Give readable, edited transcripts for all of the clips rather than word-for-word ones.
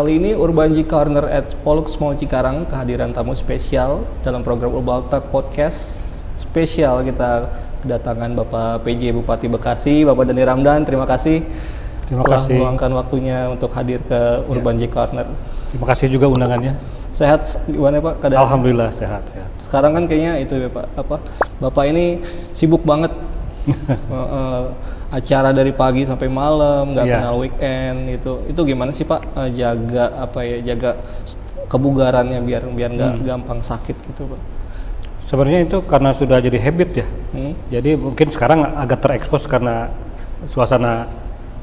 Kali ini Urbanji Corner at Pollux Mall Cikarang kehadiran tamu spesial dalam program Urban Talk Podcast spesial. Kita kedatangan Bapak PJ Bupati Bekasi, Bapak Dhani Ramdan. Terima kasih telah meluangkan waktunya untuk hadir ke Urbanji Corner. Terima kasih juga undangannya. Sehat gimana Pak keadaan? Alhamdulillah sehat. Sekarang kan kayaknya itu ya Pak, Bapak ini sibuk banget. Acara dari pagi sampai malam, nggak kenal weekend itu gimana sih Pak jaga kebugarannya biar nggak gampang sakit gitu Pak? Sebenarnya itu karena sudah jadi habit ya. Jadi mungkin sekarang agak terekspos karena suasana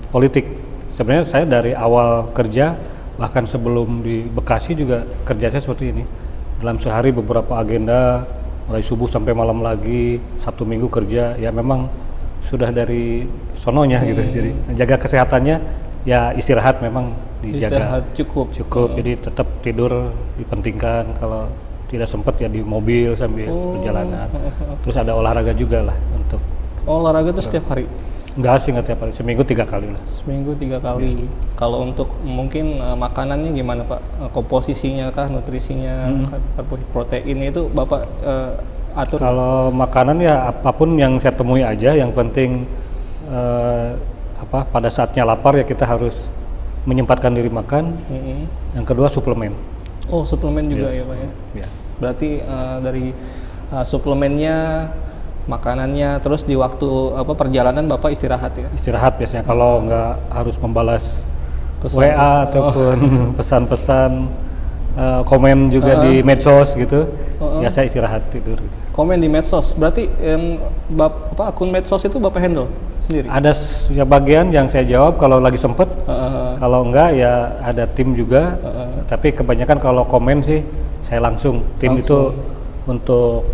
politik. Sebenarnya saya dari awal kerja bahkan sebelum di Bekasi juga kerja saya seperti ini. Dalam sehari beberapa agenda, mulai subuh sampai malam lagi, Sabtu Minggu kerja, ya memang sudah dari sononya gitu. Jadi jaga kesehatannya, ya istirahat memang dijaga. Istirahat cukup. Jadi tetap tidur dipentingkan, kalau tidak sempat ya di mobil sambil perjalanan. Terus ada olahraga juga lah untuk. Olahraga itu setiap hari? Enggak tiap hari, seminggu 3 kali lah. Seminggu 3 kali. Kalau untuk mungkin makanannya gimana Pak? Komposisinya kah, nutrisinya, proteinnya itu Bapak atur? Kalau makanan ya apapun yang saya temui aja, yang penting pada saatnya lapar ya kita harus menyempatkan diri makan. Yang kedua suplemen. Oh, suplemen juga ya Pak ya? Ya. Berarti dari suplemennya, makanannya, terus di waktu perjalanan Bapak istirahat ya? Istirahat biasanya, kalau nggak harus membalas Pesan, WA ataupun pesan-pesan, komen juga di medsos gitu, ya saya istirahat tidur gitu. Komen di medsos, berarti akun medsos itu Bapak handle sendiri? Ada sebagian yang saya jawab kalau lagi sempet, kalau enggak ya ada tim juga, tapi kebanyakan kalau komen sih saya langsung. Tim itu untuk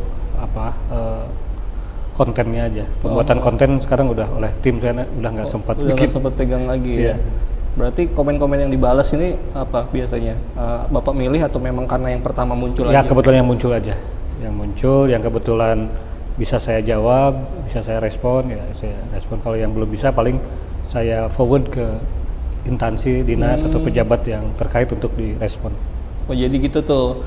kontennya aja, pembuatan konten sekarang udah oleh tim, saya udah nggak sempat pegang lagi ya. Berarti komen-komen yang dibalas ini apa biasanya? Bapak milih atau memang karena yang pertama muncul aja? Ya kebetulan yang muncul aja, yang kebetulan bisa saya jawab, bisa saya respon, ya saya respon. Kalau yang belum bisa paling saya forward ke instansi dinas atau pejabat yang terkait untuk direspon. Oh jadi gitu tuh.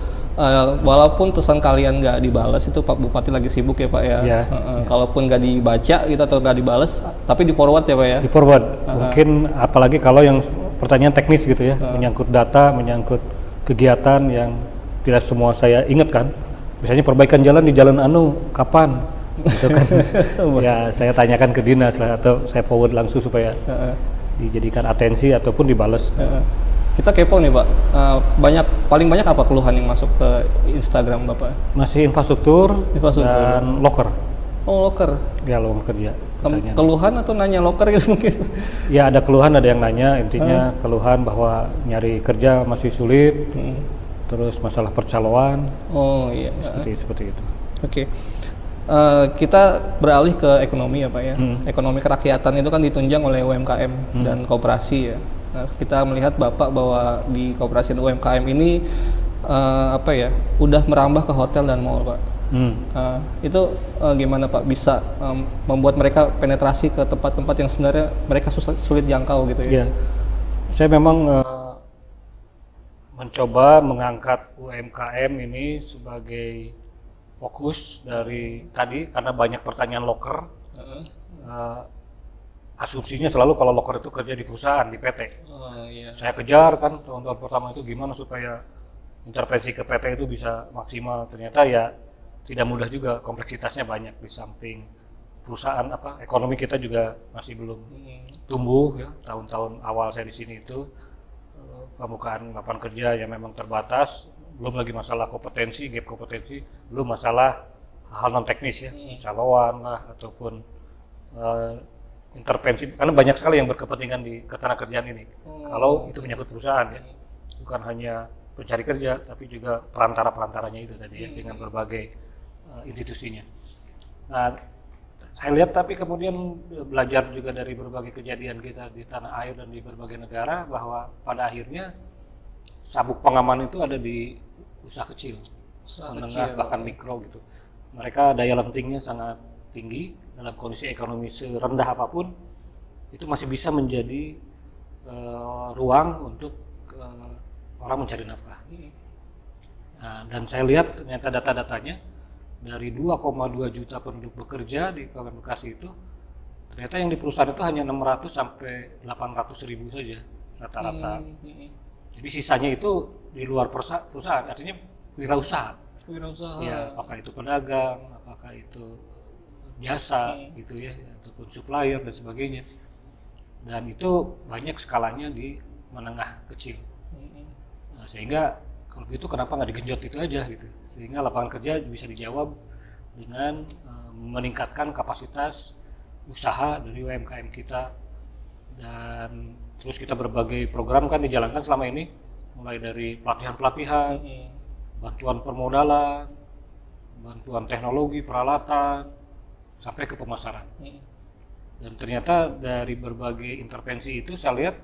Walaupun pesan kalian nggak dibalas, itu Pak Bupati lagi sibuk ya Pak ya. Kalaupun nggak dibaca gitu atau nggak dibalas, tapi di forward ya Pak ya. Di forward, mungkin apalagi kalau yang pertanyaan teknis gitu ya, menyangkut data, menyangkut kegiatan yang tidak semua saya ingat kan. Misalnya perbaikan jalan di Jalan Anu kapan, gitu kan? Ya saya tanyakan ke dinas lah, atau saya forward langsung supaya dijadikan atensi ataupun dibalas. Kita kepo nih Pak, paling banyak apa keluhan yang masuk ke Instagram Bapak? Masih infrastruktur dan loker. Oh loker? Ya loker kerja. Keluhan atau nanya loker gitu mungkin? Ya ada keluhan, ada yang nanya, intinya keluhan bahwa nyari kerja masih sulit, terus masalah percaloan. Oh iya. Seperti itu. Oke. Kita beralih ke ekonomi ya Pak ya. Ekonomi kerakyatan itu kan ditunjang oleh UMKM dan koperasi ya. Nah, kita melihat Bapak bahwa di koperasi dan UMKM ini udah merambah ke hotel dan mall Pak. Itu gimana Pak bisa membuat mereka penetrasi ke tempat-tempat yang sebenarnya mereka sulit jangkau gitu ya? Saya memang mencoba mengangkat UMKM ini sebagai fokus dari tadi, karena banyak pertanyaan loker. Asumsinya selalu kalau loker itu kerja di perusahaan, di PT. Saya kejar kan tahun-tahun pertama itu gimana supaya intervensi ke PT itu bisa maksimal. Ternyata ya tidak mudah juga, kompleksitasnya banyak. Di samping perusahaan ekonomi kita juga masih belum tumbuh ya. Tahun-tahun awal saya di sini itu pembukaan lapangan kerja yang memang terbatas, belum lagi masalah kompetensi, gap kompetensi, belum masalah hal non teknis ya, caloan lah ataupun intervensi, karena banyak sekali yang berkepentingan di ketenagakerjaan ini. Kalau itu menyangkut perusahaan ya, bukan hanya pencari kerja, tapi juga perantara-perantaranya itu tadi ya, dengan berbagai institusinya. Nah, saya lihat tapi kemudian belajar juga dari berbagai kejadian kita di tanah air dan di berbagai negara, bahwa pada akhirnya sabuk pengaman itu ada di usaha kecil, menengah, bahkan mikro gitu. Mereka daya lentingnya sangat tinggi, dalam kondisi ekonomi serendah apapun itu masih bisa menjadi ruang untuk orang mencari nafkah. Nah, dan saya lihat ternyata data-datanya dari 2,2 juta penduduk bekerja di Kabupaten Bekasi itu, ternyata yang di perusahaan itu hanya 600 sampai 800 ribu saja rata-rata. Jadi sisanya itu di luar perusahaan, artinya wirausaha. Ya, apakah itu pedagang, apakah itu jasa gitu ya, ataupun supplier dan sebagainya. Dan itu banyak skalanya di menengah kecil. Nah, sehingga kalau gitu kenapa nggak digenjot itu aja gitu, sehingga lapangan kerja bisa dijawab dengan meningkatkan kapasitas usaha dari UMKM kita. Dan terus kita berbagai program kan dijalankan selama ini, mulai dari pelatihan-pelatihan, bantuan permodalan, bantuan teknologi, peralatan, sampai ke pemasaran. Dan ternyata dari berbagai intervensi itu saya lihat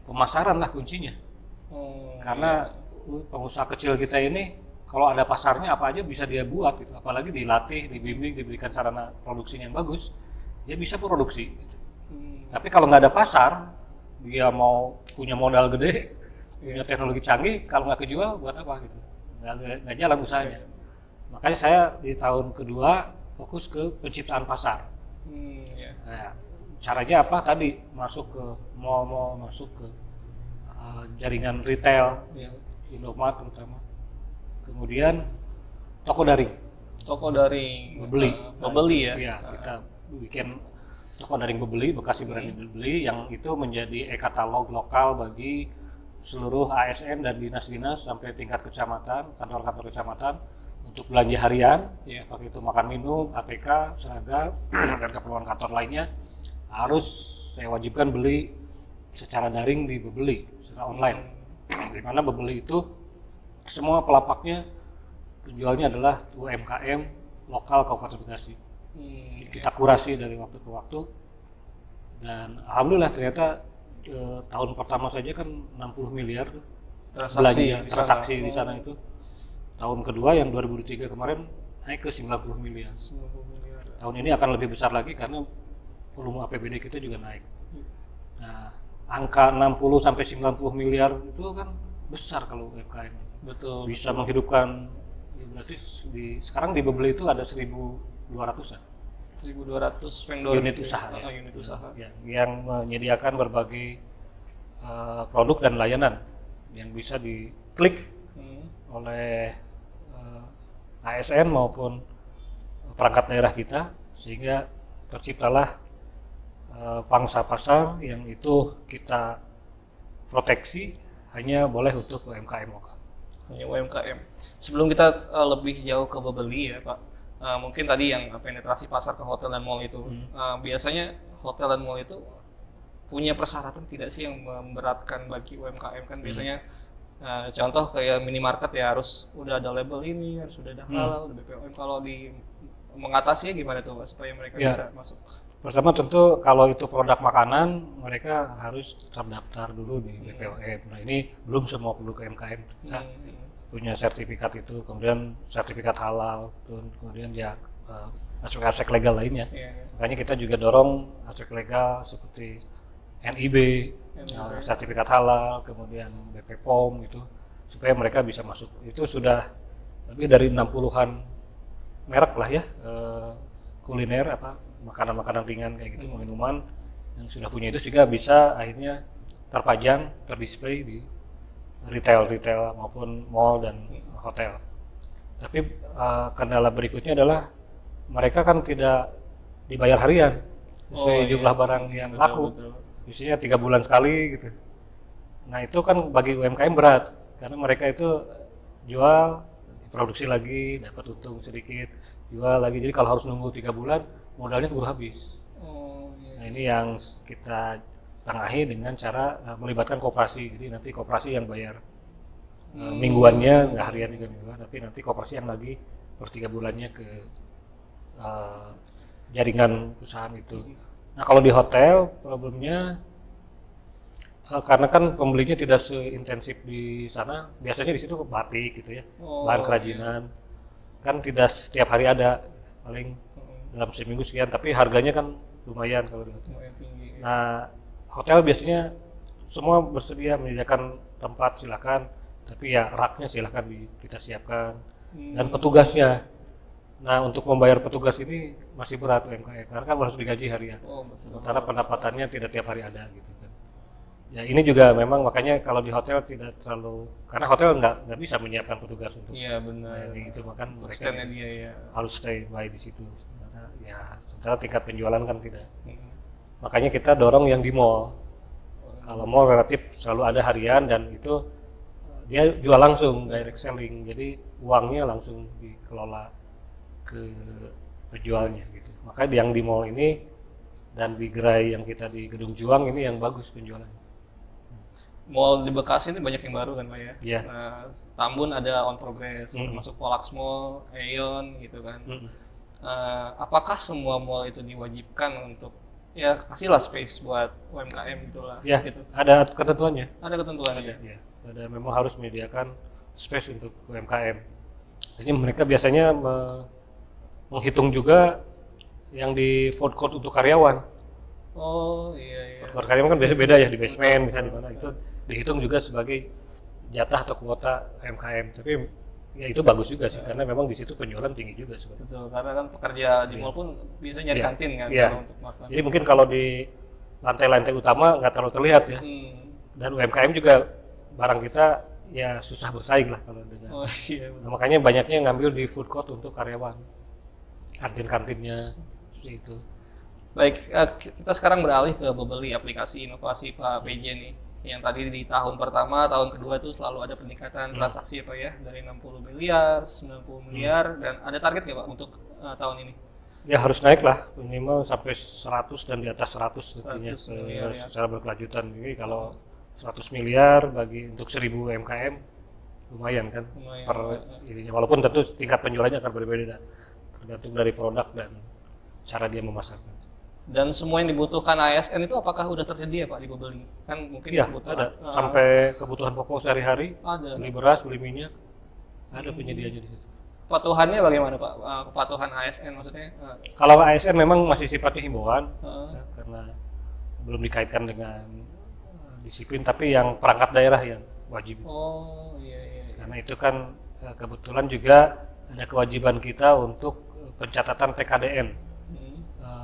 pemasaran lah kuncinya. Karena pengusaha kecil kita ini kalau ada pasarnya apa aja bisa dia buat gitu, apalagi dilatih, dibimbing, diberikan sarana produksinya yang bagus, dia bisa produksi gitu. Tapi kalau nggak ada pasar, dia mau punya modal gede, punya teknologi canggih, kalau nggak kejual buat apa gitu, nggak jalan usahanya. Makanya saya di tahun kedua fokus ke penciptaan pasar. Nah, caranya apa tadi, masuk ke mall, masuk ke jaringan retail, Indomaret terutama. Kemudian toko daring. Bebeli ya. Iya, kita bikin toko daring Bebeli, Bekasi Brand Bebeli, yang itu menjadi e-katalog lokal bagi seluruh ASN dan dinas-dinas sampai tingkat kecamatan, kantor-kantor kecamatan untuk belanja harian, apakah itu makan minum, ATK, seragam, dan keperluan kantor lainnya harus saya wajibkan beli secara daring di Bebeli, secara online. Di mana Bebeli itu semua pelapaknya penjualnya adalah UMKM lokal Kabupaten Bekasi. Kita kurasi dari waktu ke waktu, dan alhamdulillah ternyata tahun pertama saja kan 60 miliar tuh transaksi di sana itu. Tahun kedua yang 2003 kemarin naik ke 90 miliar. Tahun ini akan lebih besar lagi karena volume APBD kita juga naik. Nah, angka 60 sampai 90 miliar itu kan besar kalau UMKM. Betul. Bisa menghidupkan, ya berarti sekarang di Bebeli itu ada 1.200-an. 1.200 vendor unit usaha, unit usaha. Ya, yang menyediakan berbagai produk dan layanan yang bisa diklik oleh ASN maupun perangkat daerah kita, sehingga terciptalah pangsa pasar yang itu kita proteksi hanya boleh untuk UMKM lokal. Hanya UMKM. Sebelum kita lebih jauh ke Bebeli ya Pak, mungkin tadi yang penetrasi pasar ke hotel dan mall itu, biasanya hotel dan mall itu punya persyaratan tidak sih yang memberatkan bagi UMKM kan biasanya contoh kayak minimarket ya harus udah ada label ini, harus udah ada halal, udah BPOM. Kalau di mengatasinya gimana tuh Pak supaya mereka bisa masuk? Pertama tentu kalau itu produk makanan mereka harus terdaftar dulu di BPOM. Nah ini belum semua produk UMKM kita punya sertifikat itu, kemudian sertifikat halal, kemudian ya aspek-aspek legal lainnya. Makanya kita juga dorong aspek legal seperti NIB, sertifikat halal, kemudian BPOM gitu, supaya mereka bisa masuk. Itu sudah lebih dari 60-an merek lah ya, kuliner makanan-makanan ringan kayak gitu, minuman yang sudah punya itu, sehingga bisa akhirnya terpajang, terdisplay di retail maupun mall dan hotel. Tapi kendala berikutnya adalah mereka kan tidak dibayar harian sesuai jumlah barang yang laku. Biasanya 3 bulan sekali gitu. Nah itu kan bagi UMKM berat, karena mereka itu jual, produksi lagi, dapat untung sedikit, jual lagi. Jadi kalau harus nunggu 3 bulan, modalnya keburu habis. Nah ini yang kita tengahi dengan cara melibatkan koperasi. Jadi nanti koperasi yang bayar mingguannya, nggak harian juga mingguan, tapi nanti koperasi yang lagi per 3 bulannya ke jaringan perusahaan itu. Nah kalau di hotel problemnya karena kan pembelinya tidak seintensif di sana, biasanya di situ batik gitu ya, bahan kerajinan, kan tidak setiap hari ada, paling dalam seminggu sekian, tapi harganya kan lumayan kalau di hotel. Nah hotel biasanya semua bersedia menyediakan tempat, silakan Tapi ya raknya silahkan kita siapkan dan petugasnya. Nah untuk membayar petugas ini masih berat UMKM karena kan harus digaji harian. Sementara pendapatannya tidak tiap hari ada gitu kan. Ya ini juga memang makanya kalau di hotel tidak terlalu, karena hotel nggak bisa menyiapkan petugas untuk benar. itu makan mereka Stand-nya dia ya. harus stay by di situ. Sementara tingkat penjualan kan tidak. Makanya kita dorong yang di mall. Kalau mall relatif selalu ada harian dan itu dia jual langsung direct selling, jadi uangnya langsung dikelola ke penjualnya gitu. Makanya yang di mall ini dan di gerai yang kita di Gedung Juang ini yang bagus penjualannya. Mall di Bekasi ini banyak yang baru kan Pak ya? Iya. Nah, Tambun ada On Progress, termasuk Polax Mall, Aeon gitu kan. Apakah semua mall itu diwajibkan untuk ya kasihlah space buat UMKM gitulah? Ya, gitu. ada ketentuannya. Ada ketentuannya. Ya, ada memang harus menyediakan space untuk UMKM. Jadi mereka biasanya menghitung juga yang di food court untuk karyawan. Oh iya. Food court karyawan kan biasanya beda ya, di basement bisa di mana, itu dihitung juga sebagai jatah atau kuota UMKM. Tapi ya itu bagus juga sih karena memang di situ penjualan tinggi juga sebenarnya. Betul, karena kan pekerja di mall pun biasanya nyari kantin kan kalau untuk makan. Jadi mungkin kalau di lantai-lantai utama nggak terlalu terlihat ya. Dan UMKM juga barang kita ya susah bersaing lah kalau dengan. Oh iya. Nah, makanya banyaknya ngambil di food court untuk karyawan. Kantin-kantinnya seperti itu. Baik, kita sekarang beralih ke Bubly, aplikasi inovasi Pak PJ nih. Yang tadi di tahun pertama, tahun kedua itu selalu ada peningkatan transaksi Pak ya, dari 60 miliar, 90 miliar, dan ada target nggak Pak untuk tahun ini? Ya harus naik lah, minimal sampai 100 dan di atas 100 tentunya secara berkelanjutan. Jadi kalau 100 miliar bagi untuk 1000 UMKM lumayan kan per ininya, walaupun tentu tingkat penjualannya akan berbeda tergantung dari produk dan cara dia memasarkan. Dan semua yang dibutuhkan ASN itu apakah udah tersedia Pak di Bubly? Kan mungkin ya, ada sampai kebutuhan pokok sehari-hari, beli beras, beli minyak, ada penyediaannya di situ. Kepatuhannya bagaimana Pak? Kepatuhan ASN maksudnya? Kalau ASN memang masih sifatnya himbauan karena belum dikaitkan dengan disiplin, tapi yang perangkat daerah yang wajib. Oh iya. Karena itu kan kebetulan juga ada kewajiban kita untuk pencatatan TKDN.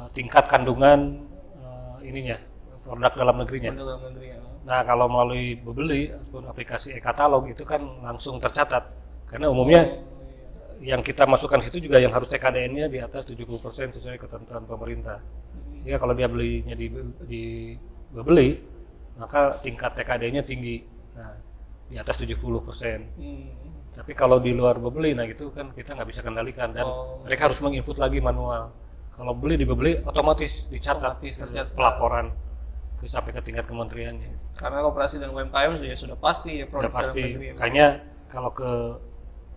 Tingkat kandungan ininya produk dalam negerinya. Nah kalau melalui Bubly ataupun aplikasi e-katalog itu kan langsung tercatat karena umumnya yang kita masukkan situ juga yang harus TKDN-nya di atas 70% sesuai ketentuan pemerintah. Sehingga kalau dia belinya di Bubly maka tingkat TKD-nya tinggi, nah, di atas 70%. Tapi kalau di luar Bubly, nah itu kan kita nggak bisa kendalikan dan mereka harus menginput lagi manual. Kalau beli di Bubly otomatis dicatat pelaporan sampai ke tingkat kementeriannya. Karena koperasi dan UMKM sudah pasti ya produk dalam negeri. Makanya kalau ke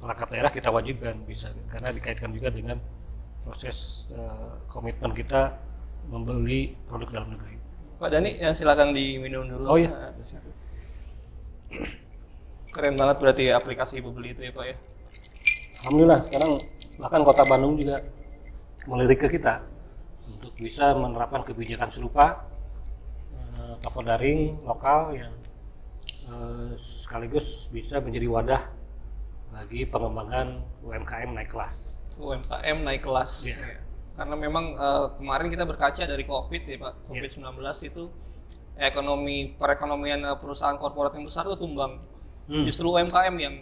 perangkat daerah kita wajibkan bisa, karena dikaitkan juga dengan proses komitmen kita membeli produk dalam negeri. Pak Dani, ya silakan diminum dulu. Oh iya. Keren banget berarti ya aplikasi Bubly itu ya Pak ya. Alhamdulillah sekarang bahkan Kota Bandung juga melirik ke kita untuk bisa menerapkan kebijakan serupa, toko daring lokal yang sekaligus bisa menjadi wadah bagi pengembangan UMKM naik kelas. UMKM naik kelas. Ya. Karena memang kemarin kita berkaca dari COVID ya Pak, COVID-19 itu perekonomian perusahaan korporat yang besar itu tumbang. Justru UMKM yang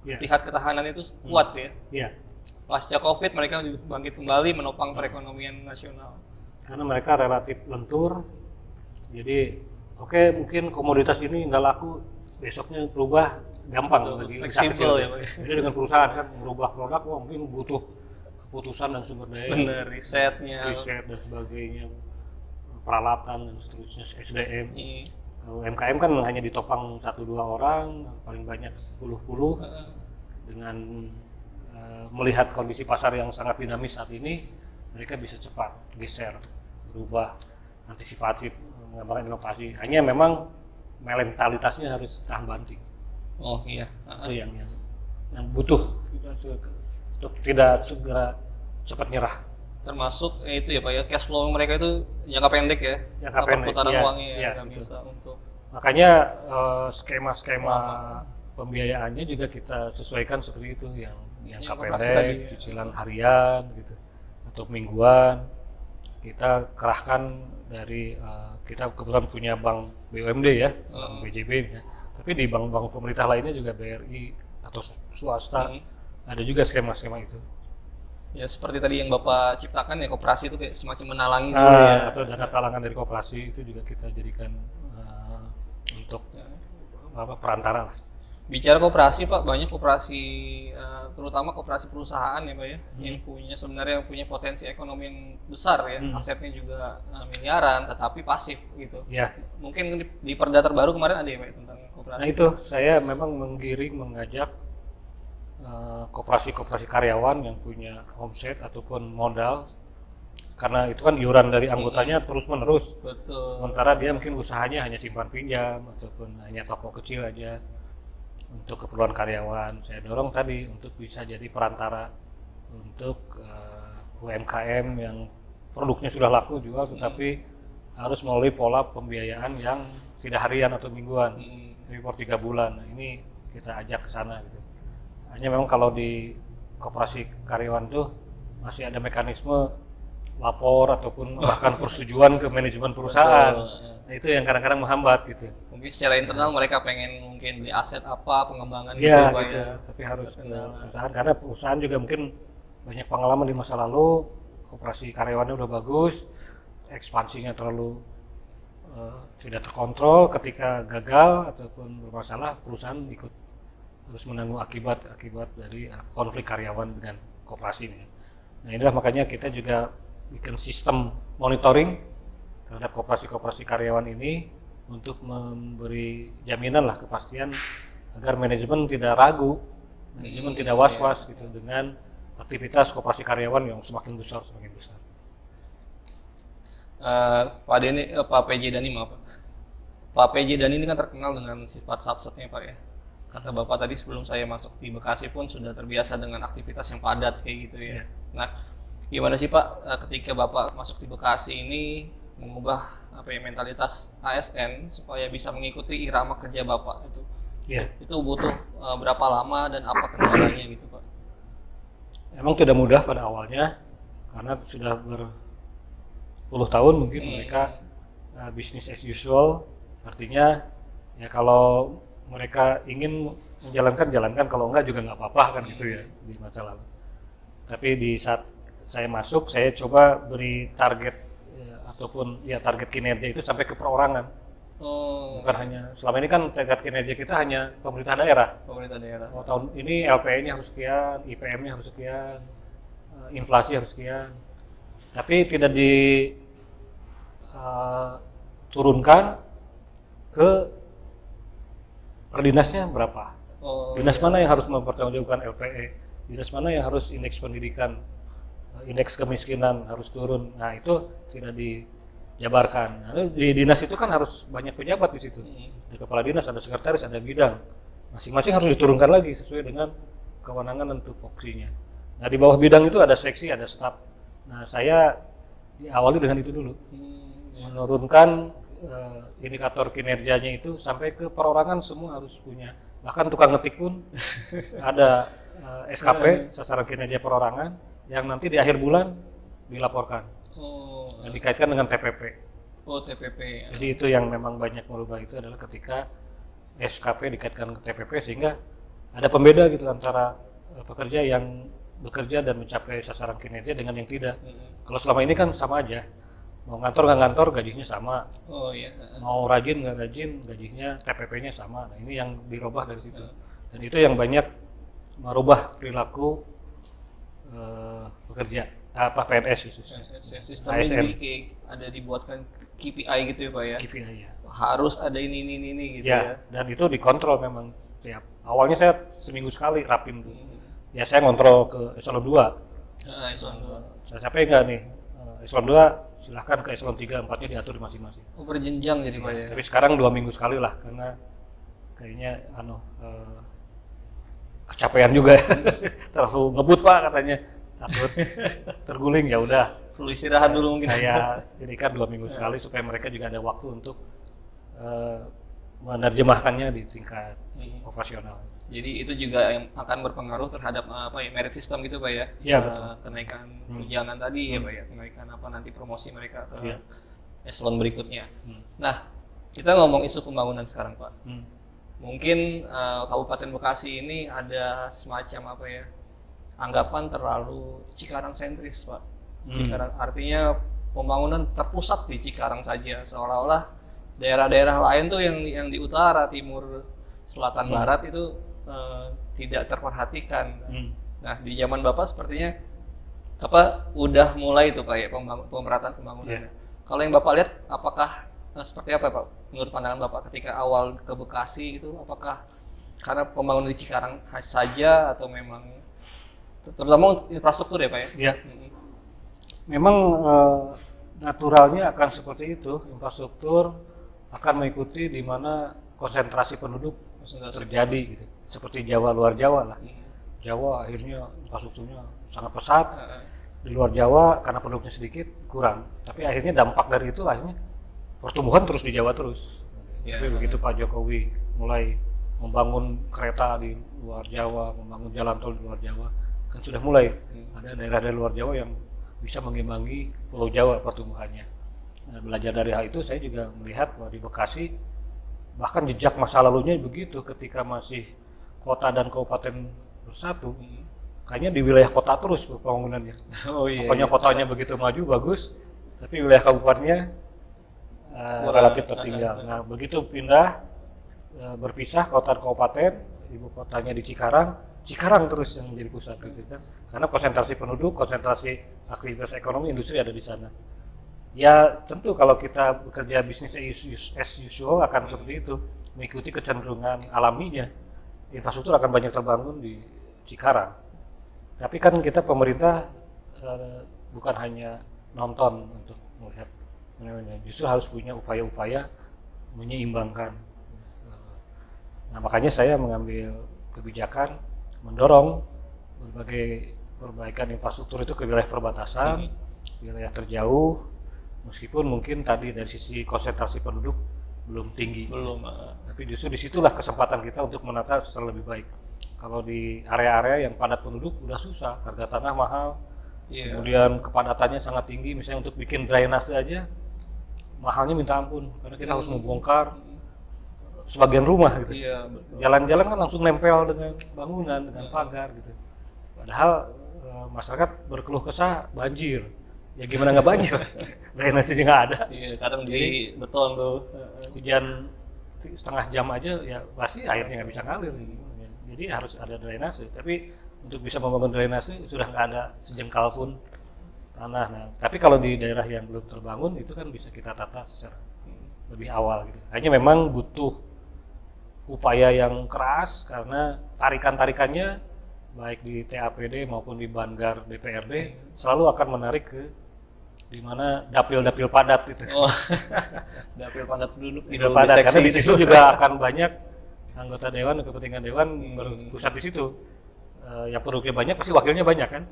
lihat ketahanan itu kuat ya. Pasca COVID mereka bangkit kembali menopang perekonomian nasional. Karena mereka relatif lentur, jadi mungkin komoditas ini nggak laku, besoknya berubah gampang bagi usaha kecil. Ya, jadi dengan perusahaan kan merubah produk, mungkin butuh keputusan dan sumber daya. Bener, riset dan sebagainya, peralatan dan seterusnya, SDM. UMKM kan hanya ditopang 1-2 orang, paling banyak puluh-puluh. Dengan melihat kondisi pasar yang sangat dinamis saat ini, mereka bisa cepat geser, berubah, antisipasi, mengembangkan inovasi. Hanya memang mentalitasnya harus tahan banting. Oh iya. Itu yang butuh untuk tidak segera cepat nyerah. Termasuk itu ya Pak ya, cash flow mereka itu jangka pendek ya. Jangka pendek. Putaran uangnya ya, nggak bisa untuk. Makanya skema-skema pembiayaannya juga kita sesuaikan seperti itu, yang jangka koperasi pendek, tadi, ya. cicilan harian gitu atau mingguan. Kita kerahkan dari kita kebetulan punya bank BUMD ya, bank BJB ya. Tapi di bank-bank pemerintah lainnya juga BRI atau swasta ada juga skema-skema itu. Ya seperti tadi yang Bapak ciptakan ya, koperasi itu kayak semacam menalangi dulu ya. Atau dana talangan dari koperasi itu juga kita jadikan untuk perantara lah. Bicara koperasi Pak, banyak koperasi terutama koperasi perusahaan ya Pak ya, yang sebenarnya punya potensi ekonomi yang besar ya, asetnya juga miliaran, tetapi pasif gitu. Ya. Mungkin di Perda terbaru kemarin ada ya Pak tentang koperasi. Nah itu saya memang mengajak koperasi-koperasi karyawan yang punya omset ataupun modal, karena itu kan iuran dari anggotanya terus menerus. Betul. Sementara dia mungkin usahanya hanya simpan pinjam ataupun hanya toko kecil aja. Untuk keperluan karyawan, saya dorong tadi untuk bisa jadi perantara untuk UMKM yang produknya sudah laku jual, tetapi harus melalui pola pembiayaan yang tidak harian atau mingguan, tapi per 3 bulan. Nah, ini kita ajak ke sana gitu. Hanya memang kalau di koperasi karyawan tuh masih ada mekanisme lapor ataupun bahkan persetujuan ke manajemen perusahaan. Nah, itu yang kadang-kadang menghambat gitu. Mungkin secara internal mereka pengen mungkin beli aset apa, pengembangan Ya, Pak gitu. ya. Tapi harus ke perusahaan, karena perusahaan juga mungkin banyak pengalaman di masa lalu, koperasi karyawannya udah bagus, ekspansinya terlalu tidak terkontrol, ketika gagal ataupun bermasalah, perusahaan ikut harus menanggung akibat dari konflik karyawan dengan koperasi ini. Nah, inilah makanya kita juga bikin sistem monitoring terhadap koperasi-koperasi karyawan ini untuk memberi jaminan lah, kepastian agar manajemen tidak ragu, manajemen tidak was-was gitu dengan aktivitas koperasi karyawan yang semakin besar. Pak Deni, Pak PJ Dani maaf Pak PJ Dani ini kan terkenal dengan sifat satsetnya Pak ya. Kata Bapak tadi sebelum saya masuk di Bekasi pun sudah terbiasa dengan aktivitas yang padat kayak gitu ya. Nah, gimana sih Pak ketika Bapak masuk di Bekasi ini mengubah mentalitas ASN supaya bisa mengikuti irama kerja Bapak itu? Ya. Itu butuh berapa lama dan apa kendalanya gitu Pak? Emang tidak mudah pada awalnya, karena sudah berpuluh tahun mungkin mereka bisnis as usual, artinya ya kalau mereka ingin jalankan, kalau enggak juga nggak apa-apa kan gitu ya di masa lalu. Tapi di saat saya masuk, saya coba beri target ataupun ya target kinerja itu sampai ke perorangan. Bukan hanya selama ini kan target kinerja kita hanya pemerintah daerah. Tahun ini LPE-nya harus sekian, IPM-nya harus sekian, inflasi harus sekian. Tapi tidak diturunkan ke perdinasnya berapa. Dinas mana yang harus mempertanggungjawabkan LPE, dinas mana yang harus indeks pendidikan, indeks kemiskinan harus turun. Nah, itu tidak dijabarkan. Nah, di dinas itu kan harus banyak pejabat di situ. Di kepala dinas ada sekretaris, ada bidang. Masing-masing harus diturunkan lagi sesuai dengan kewenangan dan tupoksinya. Nah, di bawah bidang itu ada seksi, ada staf. Nah, saya diawali dengan itu dulu. Menurunkan indikator kinerjanya itu sampai ke perorangan, semua harus punya. Bahkan tukang ngetik pun ada SKP, sasaran kinerja perorangan, yang nanti di akhir bulan dilaporkan. Dan dikaitkan dengan TPP. TPP. Jadi itu yang memang banyak merubah itu adalah ketika SKP dikaitkan ke TPP, sehingga ada pembeda gitu antara pekerja yang bekerja dan mencapai sasaran kinerja dengan yang tidak. Kalau selama ini kan sama aja. Mau ngantor nggak ngantor gajinya sama. Mau rajin nggak rajin gajinya TPP-nya sama. Nah, ini yang dirubah dari situ. Dan itu yang banyak merubah perilaku pekerja, PNS khususnya. Sistemnya jadi ada dibuatkan KPI gitu ya Pak ya? KPI ya. Harus ada ini gitu ya. Dan itu dikontrol memang setiap. Awalnya saya seminggu sekali rapim. Ya saya ngontrol ke eselon 2. Eselon 2. Saya capek nggak nih? Eselon 2 silahkan ke eselon 3, 4-nya diatur masing-masing. Berjenjang jadi Pak ya? Tapi sekarang 2 minggu sekali lah, karena kayaknya kecapean juga. Terlalu ngebut Pak katanya, takut terguling, ya udah. Perlu istirahat dulu mungkin. Saya jadikan 2 minggu sekali supaya mereka juga ada waktu untuk menerjemahkannya di tingkat operasional. Jadi itu juga yang akan berpengaruh terhadap merit system gitu Pak ya? Iya, betul. Kenaikan tunjangan tadi ya Pak ya, kenaikan nanti promosi mereka ke Iya. eselon berikutnya. Nah, kita ngomong isu pembangunan sekarang Pak. Mungkin Kabupaten Bekasi ini ada semacam anggapan terlalu Cikarang sentris Pak. Cikarang artinya pembangunan terpusat di Cikarang saja, seolah-olah daerah-daerah lain tuh yang di utara, timur, selatan, barat itu tidak terperhatikan. Nah, di zaman Bapak sepertinya udah mulai itu Pak ya pemerataan pembangunan. Kalau yang Bapak lihat apakah seperti apa Pak menurut pandangan Bapak ketika awal ke Bekasi itu, apakah karena pembangunan di Cikarang saja atau memang terutama untuk infrastruktur ya Pak ya? Iya. Memang naturalnya akan seperti itu, infrastruktur akan mengikuti di mana konsentrasi penduduk terjadi gitu. Seperti Jawa, luar Jawa lah. Jawa akhirnya infrastrukturnya sangat pesat. Di luar Jawa karena penduduknya sedikit kurang. Tapi akhirnya dampak dari itu akhirnya pertumbuhan terus di Jawa terus. Tapi begitu Pak Jokowi mulai membangun kereta di luar Jawa, membangun jalan tol di luar Jawa, kan sudah mulai ada daerah dari luar Jawa yang bisa mengimbangi Pulau Jawa pertumbuhannya. Nah, belajar dari hal itu saya juga melihat bahwa di Bekasi bahkan jejak masa lalunya begitu ketika masih kota dan kabupaten bersatu, kayaknya di wilayah kota terus pembangunannya. Pokoknya kotanya begitu maju bagus, tapi wilayah kabupatennya relatif tertinggal. Nah, begitu pindah berpisah kota dan kabupaten, ibu kotanya di Cikarang terus yang menjadi pusat gitu kan. Karena konsentrasi penduduk, konsentrasi aktivitas ekonomi, industri ada di sana. Ya tentu kalau kita bekerja bisnis as usual akan seperti itu, mengikuti kecenderungan alaminya. Infrastruktur akan banyak terbangun di Cikarang. Tapi kan kita pemerintah bukan hanya nonton untuk melihat, justru harus punya upaya-upaya menyeimbangkan. Nah, makanya saya mengambil kebijakan mendorong berbagai perbaikan infrastruktur itu ke wilayah perbatasan, wilayah terjauh, meskipun mungkin tadi dari sisi konsentrasi penduduk belum tinggi. Tapi justru disitulah kesempatan kita untuk menata secara lebih baik. Kalau di area-area yang padat penduduk udah susah, harga tanah mahal, kemudian kepadatannya sangat tinggi. Misalnya untuk bikin drainase aja mahalnya minta ampun, karena kita harus membongkar sebagian rumah gitu. Jalan-jalan kan langsung nempel dengan bangunan, dengan pagar gitu. Padahal masyarakat berkeluh kesah banjir. Ya gimana nggak banjir? Drainase nggak ada. Kadang di beton tuh. Hujan setengah jam aja ya pasti airnya nggak bisa ngalir. Jadi harus ada drainase. Tapi untuk bisa membangun drainase sudah nggak ada sejengkal pun tanah. Nah, tapi kalau di daerah yang belum terbangun itu kan bisa kita tata secara lebih awal gitu. Hanya memang butuh upaya yang keras karena tarikan-tarikannya baik di TAPD maupun di Banggar DPRD selalu akan menarik ke di mana dapil-dapil padat itu. Dapil padat penduduk di padat karena di situ juga akan banyak anggota dewan dan kepentingan dewan berpusat di situ. Yang penduduknya banyak pasti wakilnya banyak kan?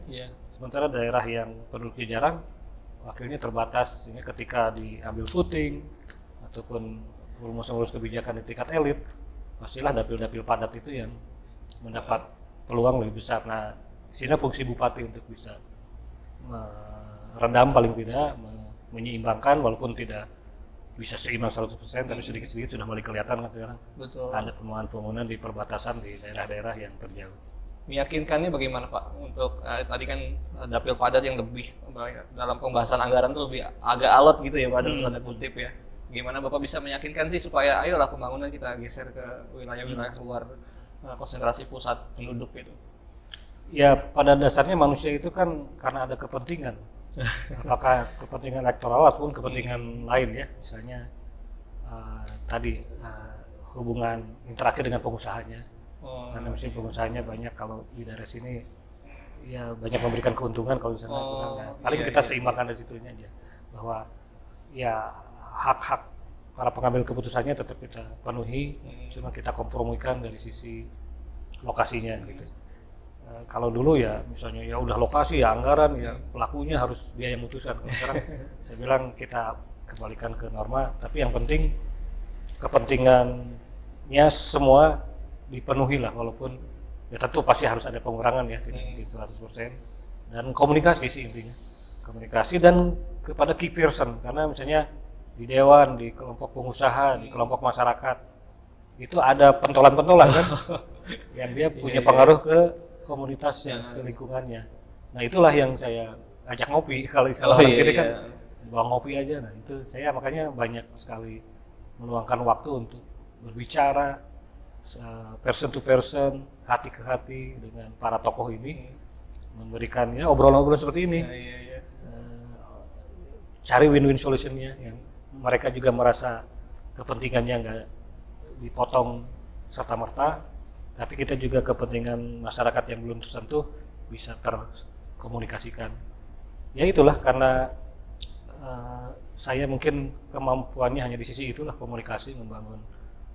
Sementara daerah yang penduduknya jarang wakilnya terbatas. Sehingga ketika diambil voting ataupun rumus-rumus kebijakan di tingkat elit, pastilah dapil-dapil padat itu yang mendapat peluang lebih besar. Nah, di sini fungsi bupati untuk bisa meredam paling tidak, menyeimbangkan walaupun tidak bisa seimbang 100%, tapi sedikit-sedikit sudah mulai kelihatan kan sekarang. Ada pembangunan di perbatasan di daerah-daerah yang terjauh. Meyakinkannya bagaimana Pak untuk tadi kan dapil padat yang lebih dalam pembahasan anggaran itu lebih agak alot gitu ya Pak, dalam tanda kutip ya. Gimana Bapak bisa meyakinkan sih supaya ayolah pembangunan kita geser ke wilayah-wilayah luar konsentrasi pusat penduduk itu? Ya pada dasarnya manusia itu kan karena ada kepentingan, apakah kepentingan elektoral ataupun kepentingan lain ya, misalnya tadi hubungan interaksi dengan pengusahanya. Karena mesti pengusahanya banyak, kalau di daerah sini ya banyak memberikan keuntungan, kalau misalnya kurang. Paling kita seimbangkan dari situnya aja, bahwa ya hak-hak para pengambil keputusannya tetap kita penuhi, cuma kita kompromikan dari sisi lokasinya gitu. Kalau dulu ya misalnya ya udah lokasi ya anggaran ya pelakunya harus dia yang memutuskan. Sekarang saya bilang kita kembalikan ke norma, tapi yang penting kepentingannya semua dipenuhi lah, walaupun ya tentu pasti harus ada pengurangan ya, tidak di 100%. Dan komunikasi sih intinya, komunikasi dan kepada key person, karena misalnya di dewan, di kelompok pengusaha, di kelompok masyarakat itu ada pentolan-pentolan kan yang dia punya pengaruh ke komunitasnya, ke lingkungannya. Nah itulah yang saya ajak ngopi, kalau istilah orang sini kan bawa ngopi aja. Nah itu saya makanya banyak sekali meluangkan waktu untuk berbicara person to person, hati ke hati dengan para tokoh ini, memberikan ya obrolan-obrolan seperti ini, cari win-win solutionnya, yang mereka juga merasa kepentingannya nggak dipotong serta merta, tapi kita juga kepentingan masyarakat yang belum tersentuh bisa terkomunikasikan. Ya itulah, karena saya mungkin kemampuannya hanya di sisi itulah, komunikasi, membangun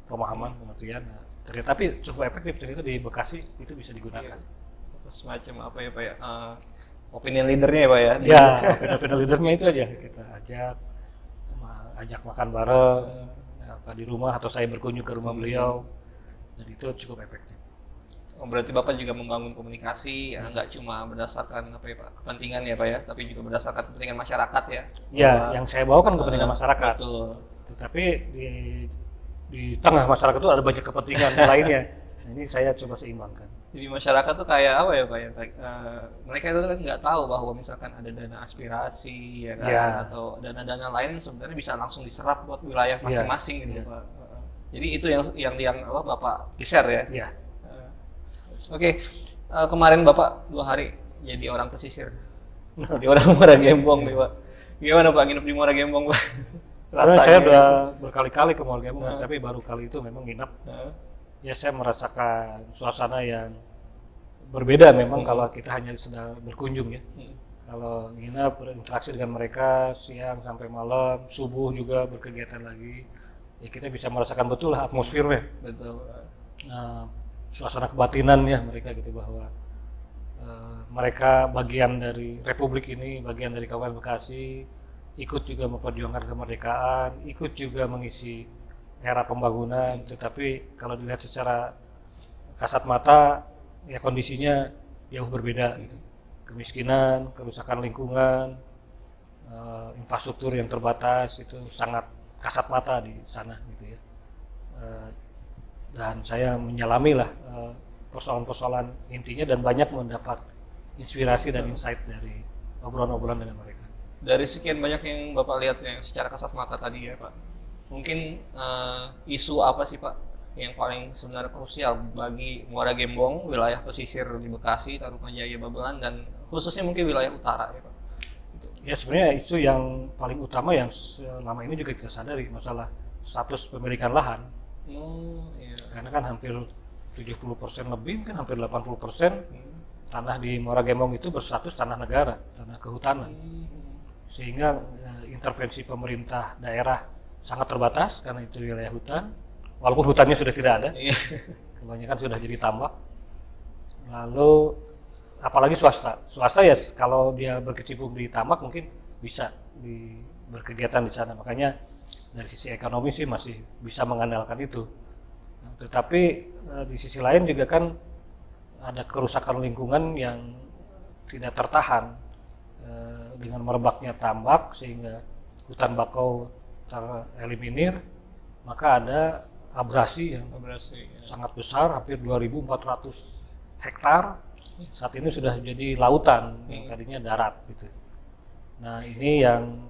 pemahaman, pengertian. Nah, tapi cukup efektif, ternyata di Bekasi itu bisa digunakan. Semacam apa ya Pak ya, opinion leadernya ya Pak ya? Ya, opinion leadernya itu aja, kita ajak makan bareng, apa di rumah, atau saya berkunjung ke rumah beliau, dan itu cukup efektif. Oh, berarti Bapak juga membangun komunikasi, ya, nggak cuma berdasarkan apa ya Pak, kepentingan ya Pak ya, tapi juga berdasarkan kepentingan masyarakat ya? Ya, yang saya bawa kan kepentingan masyarakat. Betul. Tetapi di tengah masyarakat itu ada banyak kepentingan lainnya. Nah, ini saya coba seimbangkan. Jadi masyarakat tuh kayak apa ya Pak ya? Mereka itu kan nggak tahu bahwa misalkan ada dana aspirasi ya kan, atau dana-dana lain yang sebenarnya bisa langsung diserap buat wilayah masing-masing gitu Pak. Jadi itu yang apa Bapak share ya? Iya. Oke, kemarin Bapak 2 hari jadi orang pesisir, jadi orang Muara Gembong nih Pak. Gimana Pak nginep di Muara Gembong Pak? Saya udah berkali-kali ke Muara Gembong, tapi baru kali itu memang nginep. Ya saya merasakan suasana yang berbeda memang kalau kita hanya sedang berkunjung ya. Kalau nginep berinteraksi dengan mereka siang sampai malam, subuh juga berkegiatan lagi, ya kita bisa merasakan betul lah atmosfernya. Betul. Suasana kebatinan ya mereka gitu, bahwa mereka bagian dari Republik ini, bagian dari Kabupaten Bekasi, ikut juga memperjuangkan kemerdekaan, ikut juga mengisi era pembangunan. Tetapi kalau dilihat secara kasat mata ya kondisinya jauh berbeda gitu. Kemiskinan, kerusakan lingkungan, infrastruktur yang terbatas itu sangat kasat mata di sana gitu ya. Dan saya menyelami lah persoalan-persoalan intinya, dan banyak mendapat inspirasi dan insight dari obrolan-obrolan dengan mereka. Dari sekian banyak yang Bapak lihat yang secara kasat mata tadi ya Pak, mungkin isu apa sih Pak yang paling sebenarnya krusial bagi Muara Gembong, wilayah pesisir di Bekasi, Tarumajaya, Babelan, dan khususnya mungkin wilayah utara ya Pak? Ya sebenarnya isu yang paling utama yang selama ini juga kita sadari, masalah status pemilikan lahan. Iya. Karena kan hampir 70% lebih, mungkin hampir 80% tanah di Muara Gembong itu berstatus tanah negara, tanah kehutanan. Sehingga intervensi pemerintah daerah sangat terbatas karena itu wilayah hutan, walaupun hutannya sudah tidak ada, kebanyakan sudah jadi tambak. Lalu apalagi swasta ya kalau dia berkecimpung di tambak mungkin bisa berkegiatan di sana, makanya dari sisi ekonomi sih masih bisa mengandalkan itu. Tetapi di sisi lain juga kan ada kerusakan lingkungan yang tidak tertahan dengan merebaknya tambak, sehingga hutan bakau tereliminir, maka ada abrasi yang sangat besar, hampir 2.400 hektar saat ini sudah jadi lautan yang tadinya darat gitu. Nah ini yang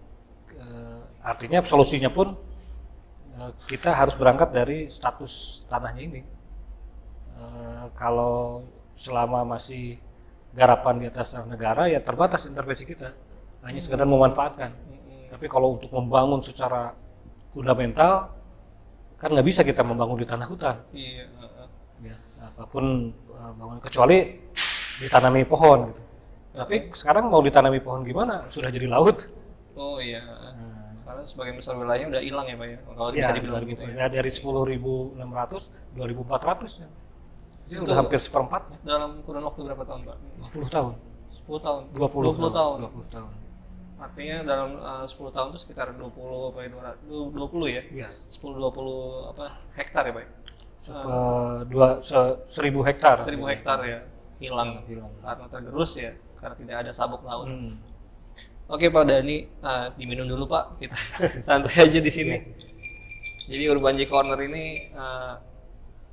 artinya solusinya pun kita harus berangkat dari status tanahnya ini. Kalau selama masih garapan di atas tanah negara ya terbatas intervensi kita, hanya sekedar memanfaatkan. Tapi kalau untuk membangun secara fundamental kan nggak bisa kita membangun di tanah hutan. Ya, apapun bangun kecuali ditanami pohon gitu. Tapi sekarang mau ditanami pohon gimana? Sudah jadi laut. Oh iya. Karena sebagian besar wilayahnya udah hilang ya Pak ya, kalau bisa dibilang begitu ya. Dari 10.600, 2.400 ya. Itu udah hampir seperempatnya. Dalam kurun waktu berapa tahun Pak? 20 tahun. 10 tahun? 20 tahun. Artinya dalam 10 tahun itu sekitar 20 apa ya, 20 ya? Iya. 10-20 hektar ya Pak? 1.000 hektar. 1.000 hektar ya hilang Hilang. karena tergerus ya, karena tidak ada sabuk laut. Oke Pak Dhani, diminum dulu Pak, kita santai aja di sini. Jadi Urban J Corner ini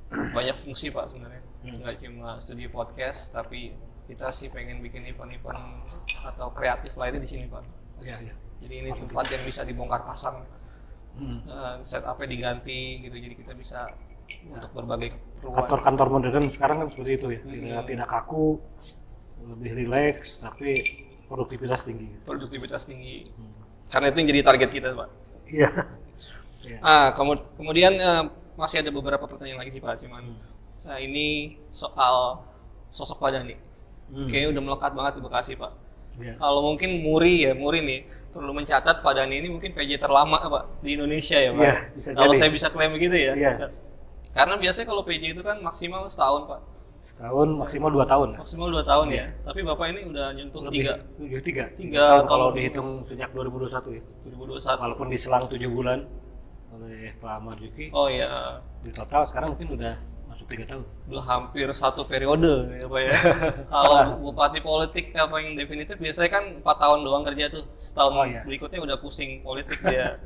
banyak fungsi Pak sebenarnya, nggak cuma studi podcast, tapi kita sih pengen bikin event-event atau kreatif lainnya di sini Pak. Iya, iya. Jadi ini tempat yang bisa dibongkar pasang, setupnya diganti gitu, jadi kita bisa untuk berbagai keperluan. Kantor-kantor modern sekarang kan seperti itu ya, tidak kaku, lebih rileks, tapi produktivitas tinggi. Produktivitas tinggi. Karena itu yang jadi target kita Pak. Iya. Kemudian masih ada beberapa pertanyaan lagi sih Pak, cuman ini soal sosok Pak Dhani. Kayaknya udah melekat banget di Bekasi Pak. Kalau mungkin Muri nih perlu mencatat Pak Dhani ini mungkin PJ terlama Pak di Indonesia ya Pak. Kalau saya bisa klaim begitu ya. Karena biasanya kalau PJ itu kan maksimal setahun Pak. Setahun, maksimal 2 tahun. Maksimal 2 tahun ya. Tapi Bapak ini udah nyentuh 3 tahun kalau dihitung sejak 2021 ya. 2021. Walaupun diselang 7 bulan oleh Pak Marzuki. Oh iya. Di total sekarang mungkin udah masuk 3 tahun. Udah hampir 1 periode ya Pak ya. Kalau bupati politik apa yang definitif biasanya kan 4 tahun doang kerja tuh. Setahun berikutnya udah pusing politik dia.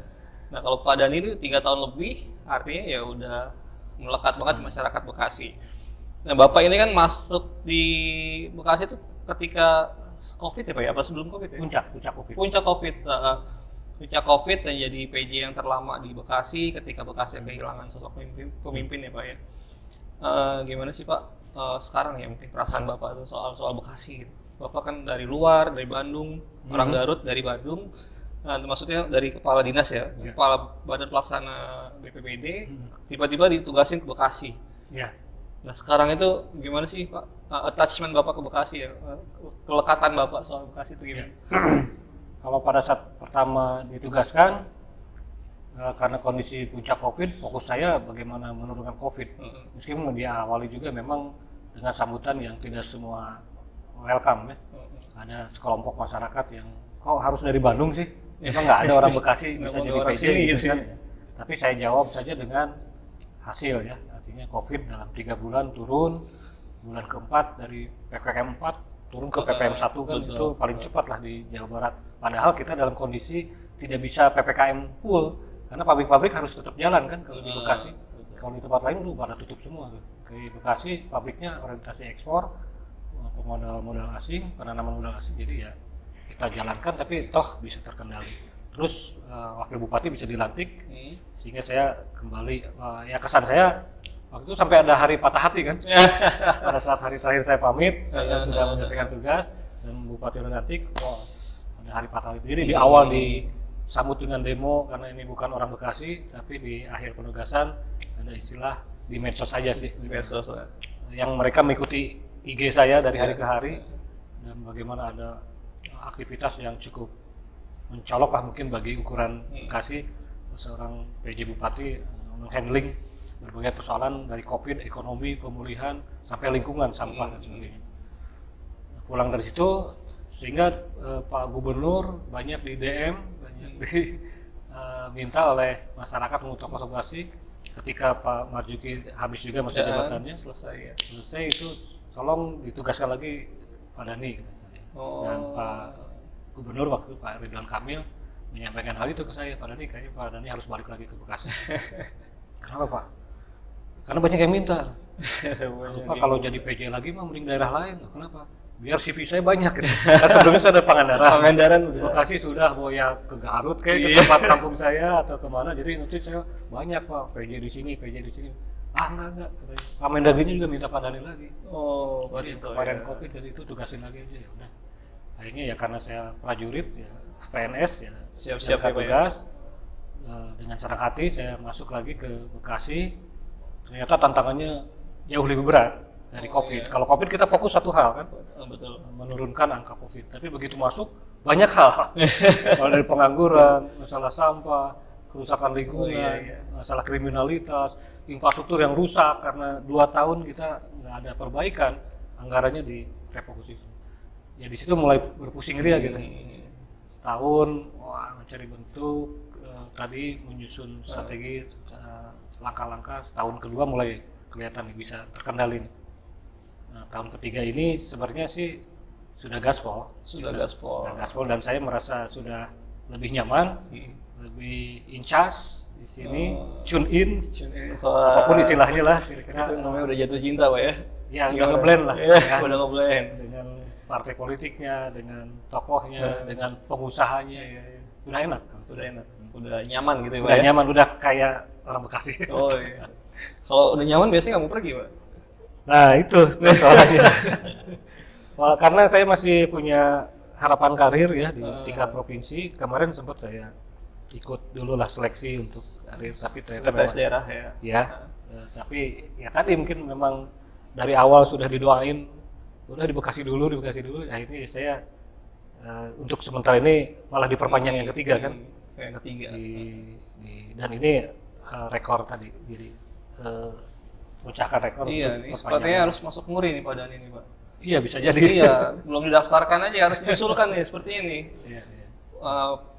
Nah kalau Pak Dhani itu 3 tahun lebih, artinya ya udah melekat banget di masyarakat Bekasi. Nah Bapak ini kan masuk di Bekasi itu ketika COVID ya Pak ya? Apa sebelum COVID ya? Puncak COVID. Puncak COVID dan jadi PJ yang terlama di Bekasi ketika Bekasi kehilangan sosok pemimpin ya Pak ya. Gimana sih Pak sekarang ya mungkin perasaan Bapak tuh soal Bekasi gitu. Bapak kan dari luar, dari Bandung, orang Garut dari Bandung. Nah, maksudnya dari kepala dinas ya, kepala badan pelaksana BPBD, tiba-tiba ditugasin ke Bekasi. Nah sekarang itu gimana sih Pak attachment Bapak ke Bekasi ya, kelekatan Bapak soal Bekasi itu gimana? Kalau pada saat pertama ditugaskan, karena kondisi puncak COVID, fokus saya bagaimana menurunkan COVID. Meskipun diawali juga memang dengan sambutan yang tidak semua welcome ya. Ada sekelompok masyarakat yang kok harus dari Bandung sih? Memang nggak ada orang Bekasi bisa jadi PJ gitu kan. Tapi saya jawab saja dengan hasil ya. Artinya COVID dalam 3 bulan turun, bulan keempat dari PPKM 4 turun ke PPM 1 kan itu paling cepat lah di Jawa Barat. Padahal kita dalam kondisi tidak bisa PPKM full karena pabrik-pabrik harus tetap jalan kan kalau di Bekasi. Kalau di tempat lain pada tutup semua. Di Bekasi pabriknya orientasi ekspor, modal asing, penanaman modal asing, jadi ya kita jalankan tapi toh bisa terkendali. Terus wakil bupati bisa dilantik, sehingga saya kembali ya kesan saya waktu itu sampai ada hari patah hati kan. Pada saat hari terakhir saya pamit, saya sudah menyelesaikan tugas dan bupati dilantik, ada hari patah hati. Jadi di awal disambut dengan demo karena ini bukan orang Bekasi, tapi di akhir penugasan ada istilah di medsos saja sih, di medsos yang mereka mengikuti IG saya dari hari ke hari dan bagaimana ada aktivitas yang cukup mencolok lah mungkin bagi ukuran Bekasi, seorang PJ Bupati menghandling berbagai persoalan dari COVID, ekonomi, pemulihan, sampai lingkungan, sampah dan sebagainya. Pulang dari situ sehingga Pak Gubernur banyak di DM, banyak diminta oleh masyarakat untuk konsultasi ketika Pak Marzuki habis juga masa jabatannya selesai itu tolong ditugaskan lagi Pak Dhani dan Pak Gubernur waktu Pak Ridwan Kamil menyampaikan hal itu ke saya, Pak Dhani kayaknya Pak Dhani harus balik lagi ke Bekasi. Kenapa Pak? Karena banyak yang minta. Pak kalau jadi PJ lagi mah mending daerah lain. Kenapa? Biar CV saya banyak gitu. Kan sebelumnya saya ada Pangandaran udah. Bekasi sudah, mau ya ke Garut kayak ke tempat kampung saya atau kemana. Jadi nanti saya banyak Pak PJ di sini, PJ di sini. Enggak. Mendagrinya juga minta Pak Dhani lagi. Oh, berarti kemarin COVID jadi itu tugasin lagi aja ya udah. Akhirnya ya karena saya prajurit ya PNS ya siap-siap tugas. Dengan senang hati saya masuk lagi ke Bekasi. Ternyata tantangannya jauh lebih berat dari COVID. Kalau COVID kita fokus satu hal kan, betul, menurunkan angka COVID. Tapi begitu masuk banyak hal, kalau dari pengangguran, masalah sampah, kerusakan lingkungan, masalah kriminalitas, infrastruktur yang rusak karena 2 tahun kita nggak ada perbaikan, anggarannya direfokusasi. Ya di situ mulai berpusing ria gitu. setahun mencari bentuk, tadi menyusun strategi, langkah-langkah. Tahun kedua mulai kelihatan nih bisa terkendali nih. Nah, tahun ketiga ini sebenarnya sih sudah gaspol. Sudah gaspol. Sudah gaspol dan saya merasa sudah lebih nyaman, lebih in charge di sini, tune in, apapun istilahnya lah. Kira-kira Itu namanya udah jatuh cinta Pak ya? ya udah ngeblend lah. Ya, Ya. udah ngeblend. Dengan partai politiknya, dengan tokohnya, dengan pengusahanya, udah enak. Udah enak, udah nyaman gitu ya Pak Udah ya? nyaman, udah kayak orang Bekasi. Oh iya. Kalau udah nyaman biasanya nggak mau pergi Pak? Nah itu soalnya. Wah, karena saya masih punya harapan karir ya di tingkat provinsi. Kemarin sempat saya ikut dulu lah seleksi untuk karir, tapi ternyata Sekretaris memang daerah ya? ya, tapi ya tadi mungkin memang dari awal sudah didoain, udah di Bekasi dulu, akhirnya saya untuk sementara ini malah diperpanjang yang ketiga kan. Yang ketiga. Dan ini rekor tadi, jadi pecahkan rekor. Iya, untuk nih perpanjangan. sepertinya harus masuk muri nih Pak Dani nih Pak. Iya bisa jadi. Iya, belum didaftarkan aja harus diusulkan nih seperti ini. Iya, iya.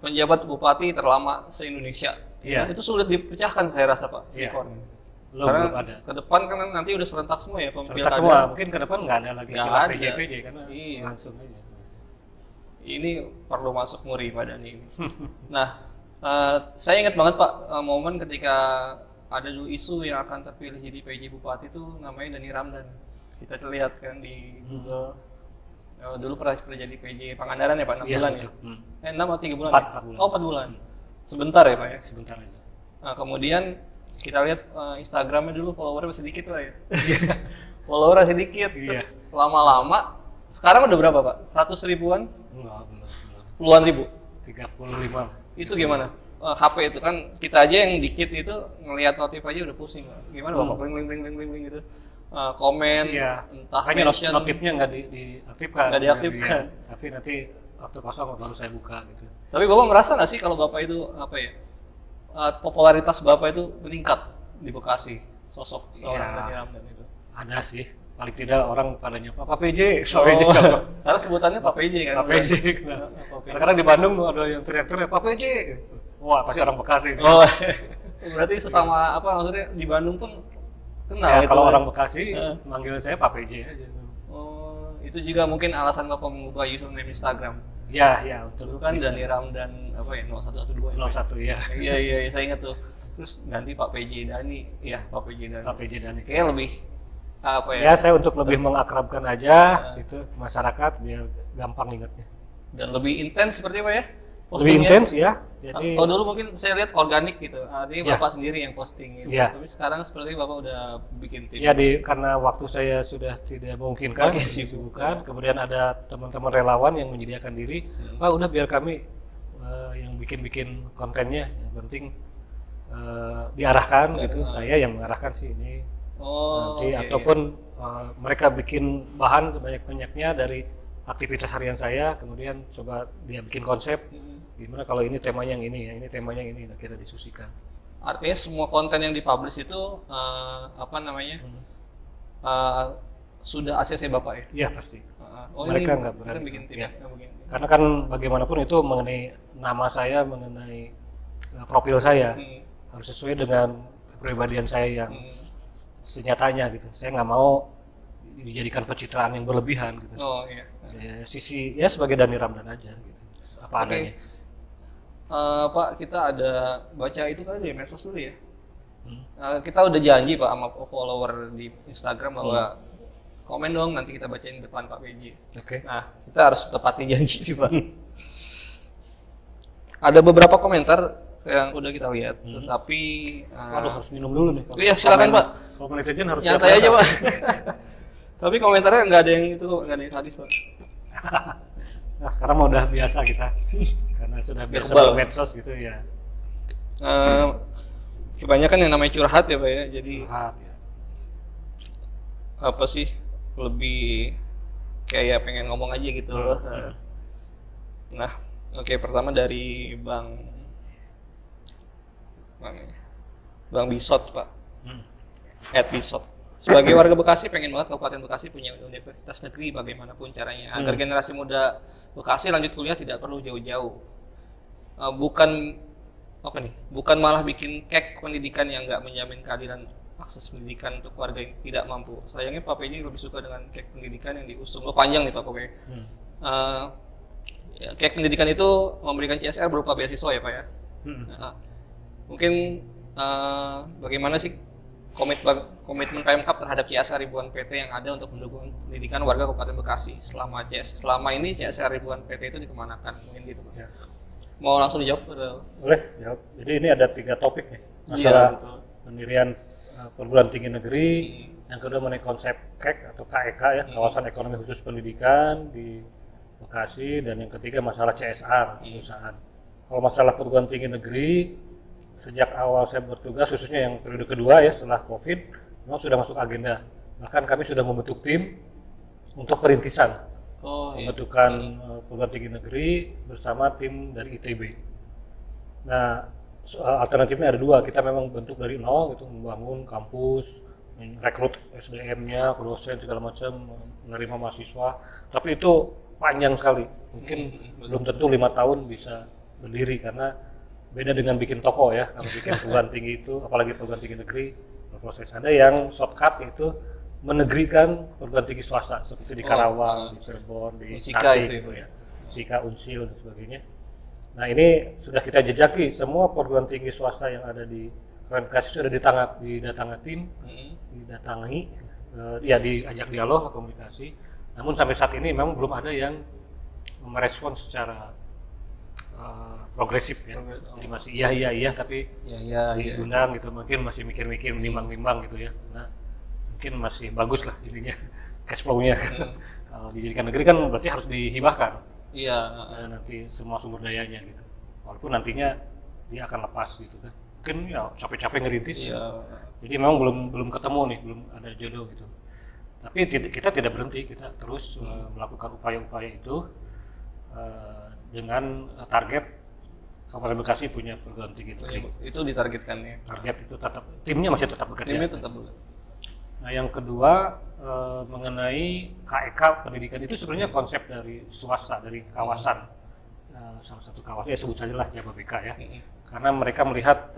Penjabat bupati terlama se-Indonesia. Iya. Itu sulit dipecahkan saya rasa Pak. Iya. Rekornya. Belum Karena ada. ke depan kan nanti udah serentak semua ya Serentak pilkada. semua, mungkin ke depan nggak ada lagi Nggak istilah ada. PJ karena Iya. langsung aja. Ini perlu masuk muri Pak Dani ini. Nah, saya ingat banget Pak momen ketika ada dulu isu yang akan terpilih jadi PJ Bupati itu namanya Dani Ramdan. Kita lihat kan di Google. Dulu pernah jadi PJ Pangandaran ya Pak, 6 Iya, bulan betul. ya? 6 atau 3 bulan? 4 ya? bulan. Oh 4 bulan. Sebentar ya Pak ya? Sebentar aja. Nah, kemudian kita lihat Instagramnya dulu followernya masih dikit lah ya. Followernya sedikit. Iya. Lama-lama, sekarang udah berapa Pak? 100 ribuan? Enggak, belum. Puluhan ribu? 35. Itu gimana? HP itu kan kita aja yang dikit itu ngelihat notif aja udah pusing Pak. Gimana Bapak? Bling gitu. Komen, Iya. entah Makanya mention. notifnya nggak diaktifkan. Nggak diaktifkan. Iya. Tapi nanti waktu kosong baru saya buka gitu. Tapi Bapak merasa nggak sih kalau Bapak itu apa ya? Popularitas Bapak itu meningkat di Bekasi, sosok seorang Iya. Dani Ramdan itu. Ada sih. Paling tidak orang pada nyapa Pak PJ. Oh, karena sebutannya Pak PJ kan. Pak PJ. Kadang-kadang di Bandung ada yang teriak-teriak Pak PJ. Wah, pasti orang Bekasi. Oh, berarti sesama apa maksudnya di Bandung pun kenal Ya, itu kalau kan? orang Bekasi manggil saya Pak PJ aja. Oh, itu juga mungkin alasan Bapak mengubah username Instagram. Ya, Dulu untuk kan Dani Ramdan apa ya 0112 ya. 01 ya. Iya, saya ingat tuh. Terus ganti Pak PJ Dani. Iya, Pak PJ Dani. Pak PJ dan Kayaknya lebih apa ya? ya saya untuk lebih mengakrabkan aja gitu masyarakat biar gampang ingatnya. Dan lebih intens seperti apa ya? Lebih intens ya. Jadi Kalau dulu mungkin saya lihat organik gitu, artinya Ya. Bapak sendiri yang posting gitu. Ya. Tapi sekarang seperti Bapak udah bikin tim. ya karena waktu saya sudah tidak memungkinkan Oke, kesibukan, kemudian ada teman-teman relawan yang menyediakan diri, Pak udah biar kami yang bikin kontennya, yang penting diarahkan gitu, saya yang mengarahkan sih ini. Oh, Nanti oke. ataupun mereka bikin bahan sebanyak-banyaknya dari aktivitas harian saya, kemudian coba dia bikin konsep gimana kalau ini temanya yang ini ya, ini temanya yang ini, nah kita diskusikan. Artinya semua konten yang dipublish itu apa namanya sudah ACC Bapak ya? Iya pasti. ini Mereka nggak kita berani. bikin tim Ya. nggak bikin tim. Karena kan bagaimanapun itu mengenai nama saya, mengenai profil saya harus sesuai dengan kepribadian saya yang senyatanya gitu. Saya nggak mau dijadikan pencitraan yang berlebihan gitu. Oh iya. Ya, sisi ya sebagai Dani Ramdan aja gitu. Apa adanya. Pak, kita ada baca itu kan di medsos dulu ya. Kita udah janji Pak sama follower di Instagram bahwa komen dong nanti kita bacain depan Pak PJ. Oke. Nah, kita harus tepati janji nih Pak. Ada beberapa komentar yang udah kita lihat, tetapi Aduh harus minum dulu nih. iya silakan Pak. Kalau netizen harus Nyantai aja Pak. Tapi komentarnya nggak ada yang itu, nggak ada yang sadis Pak. Nah sekarang mah udah biasa kita karena sudah biasa kebal. bermedsos gitu ya. Kebanyakan yang namanya curhat ya Pak ya, jadi Curhat, ya. apa sih lebih kayak pengen ngomong aja gitu. Nah, oke, pertama dari Bang Bisot Pak, @Bisot. sebagai warga Bekasi pengen banget Kabupaten Bekasi punya universitas negeri bagaimanapun caranya agar generasi muda Bekasi lanjut kuliah tidak perlu jauh-jauh. Bukan malah bikin kek pendidikan yang nggak menjamin keadilan akses pendidikan untuk warga yang tidak mampu. Sayangnya Pak PJ lebih suka dengan kek pendidikan yang diusung. Panjang nih Pak pokoknya. Kek pendidikan itu memberikan CSR berupa beasiswa ya Pak ya. Mungkin bagaimana sih komitmen Pemkab terhadap CSR ribuan PT yang ada untuk mendukung pendidikan warga Kabupaten Bekasi selama ini CSR ribuan PT itu dikemanakan mungkin gitu Pak. Ya. Mau langsung dijawab? Boleh jawab. Jadi ini ada 3 topik nih, masalah pendirian perguruan tinggi negeri, yang kedua mengenai konsep KEK atau KEK ya, kawasan ekonomi khusus pendidikan di Bekasi, dan yang ketiga masalah CSR perusahaan. Kalau masalah perguruan tinggi negeri, sejak awal saya bertugas, khususnya yang periode kedua ya setelah COVID, memang sudah masuk agenda. Bahkan kami sudah membentuk tim untuk perintisan pembentukan perguruan tinggi negeri bersama tim dari ITB. Nah, alternatifnya ada 2. Kita memang bentuk dari nol, gitu, membangun kampus, rekrut SDM-nya, dosen segala macam, menerima mahasiswa. Tapi itu panjang sekali. Mungkin belum tentu 5 tahun bisa berdiri karena beda dengan bikin toko ya. Kalau bikin perguruan tinggi itu, apalagi perguruan tinggi negeri, berproses. Ada yang shortcut itu menegrikan perguruan tinggi swasta seperti di Karawang, di Cirebon, di Tasik gitu ya. Sika, Unsil dan sebagainya. Nah, ini sudah kita jejaki, semua perguruan tinggi swasta yang ada di Bekasi sudah didatangi tim, diajak dialog atau komunikasi. Namun sampai saat ini memang belum ada yang merespon secara progresif ya. Jadi masih iya tapi diundang gitu, mungkin masih mikir-mikir, nimbang-nimbang gitu ya. Nah, mungkin masih bagus lah ininya cash flow-nya. Kalau dijadikan negeri kan berarti harus dihibahkan. Nanti semua sumber dayanya gitu. Walaupun nantinya dia akan lepas gitu kan. Mungkin ya capek-capek ngerintis. Jadi memang belum ketemu nih, belum ada jodoh gitu. Tapi kita tidak berhenti, kita terus melakukan upaya-upaya itu dengan target Kabupaten Bekasi punya perguruan tinggi negeri. Itu ditargetkan ya. Target itu tetap, timnya masih tetap bekerja. Timnya tetap bekerja. Nah, yang kedua mengenai KEK pendidikan itu sebenarnya konsep dari swasta, dari kawasan, salah satu kawasan ya sebut saja lah Jababeka ya. Karena mereka melihat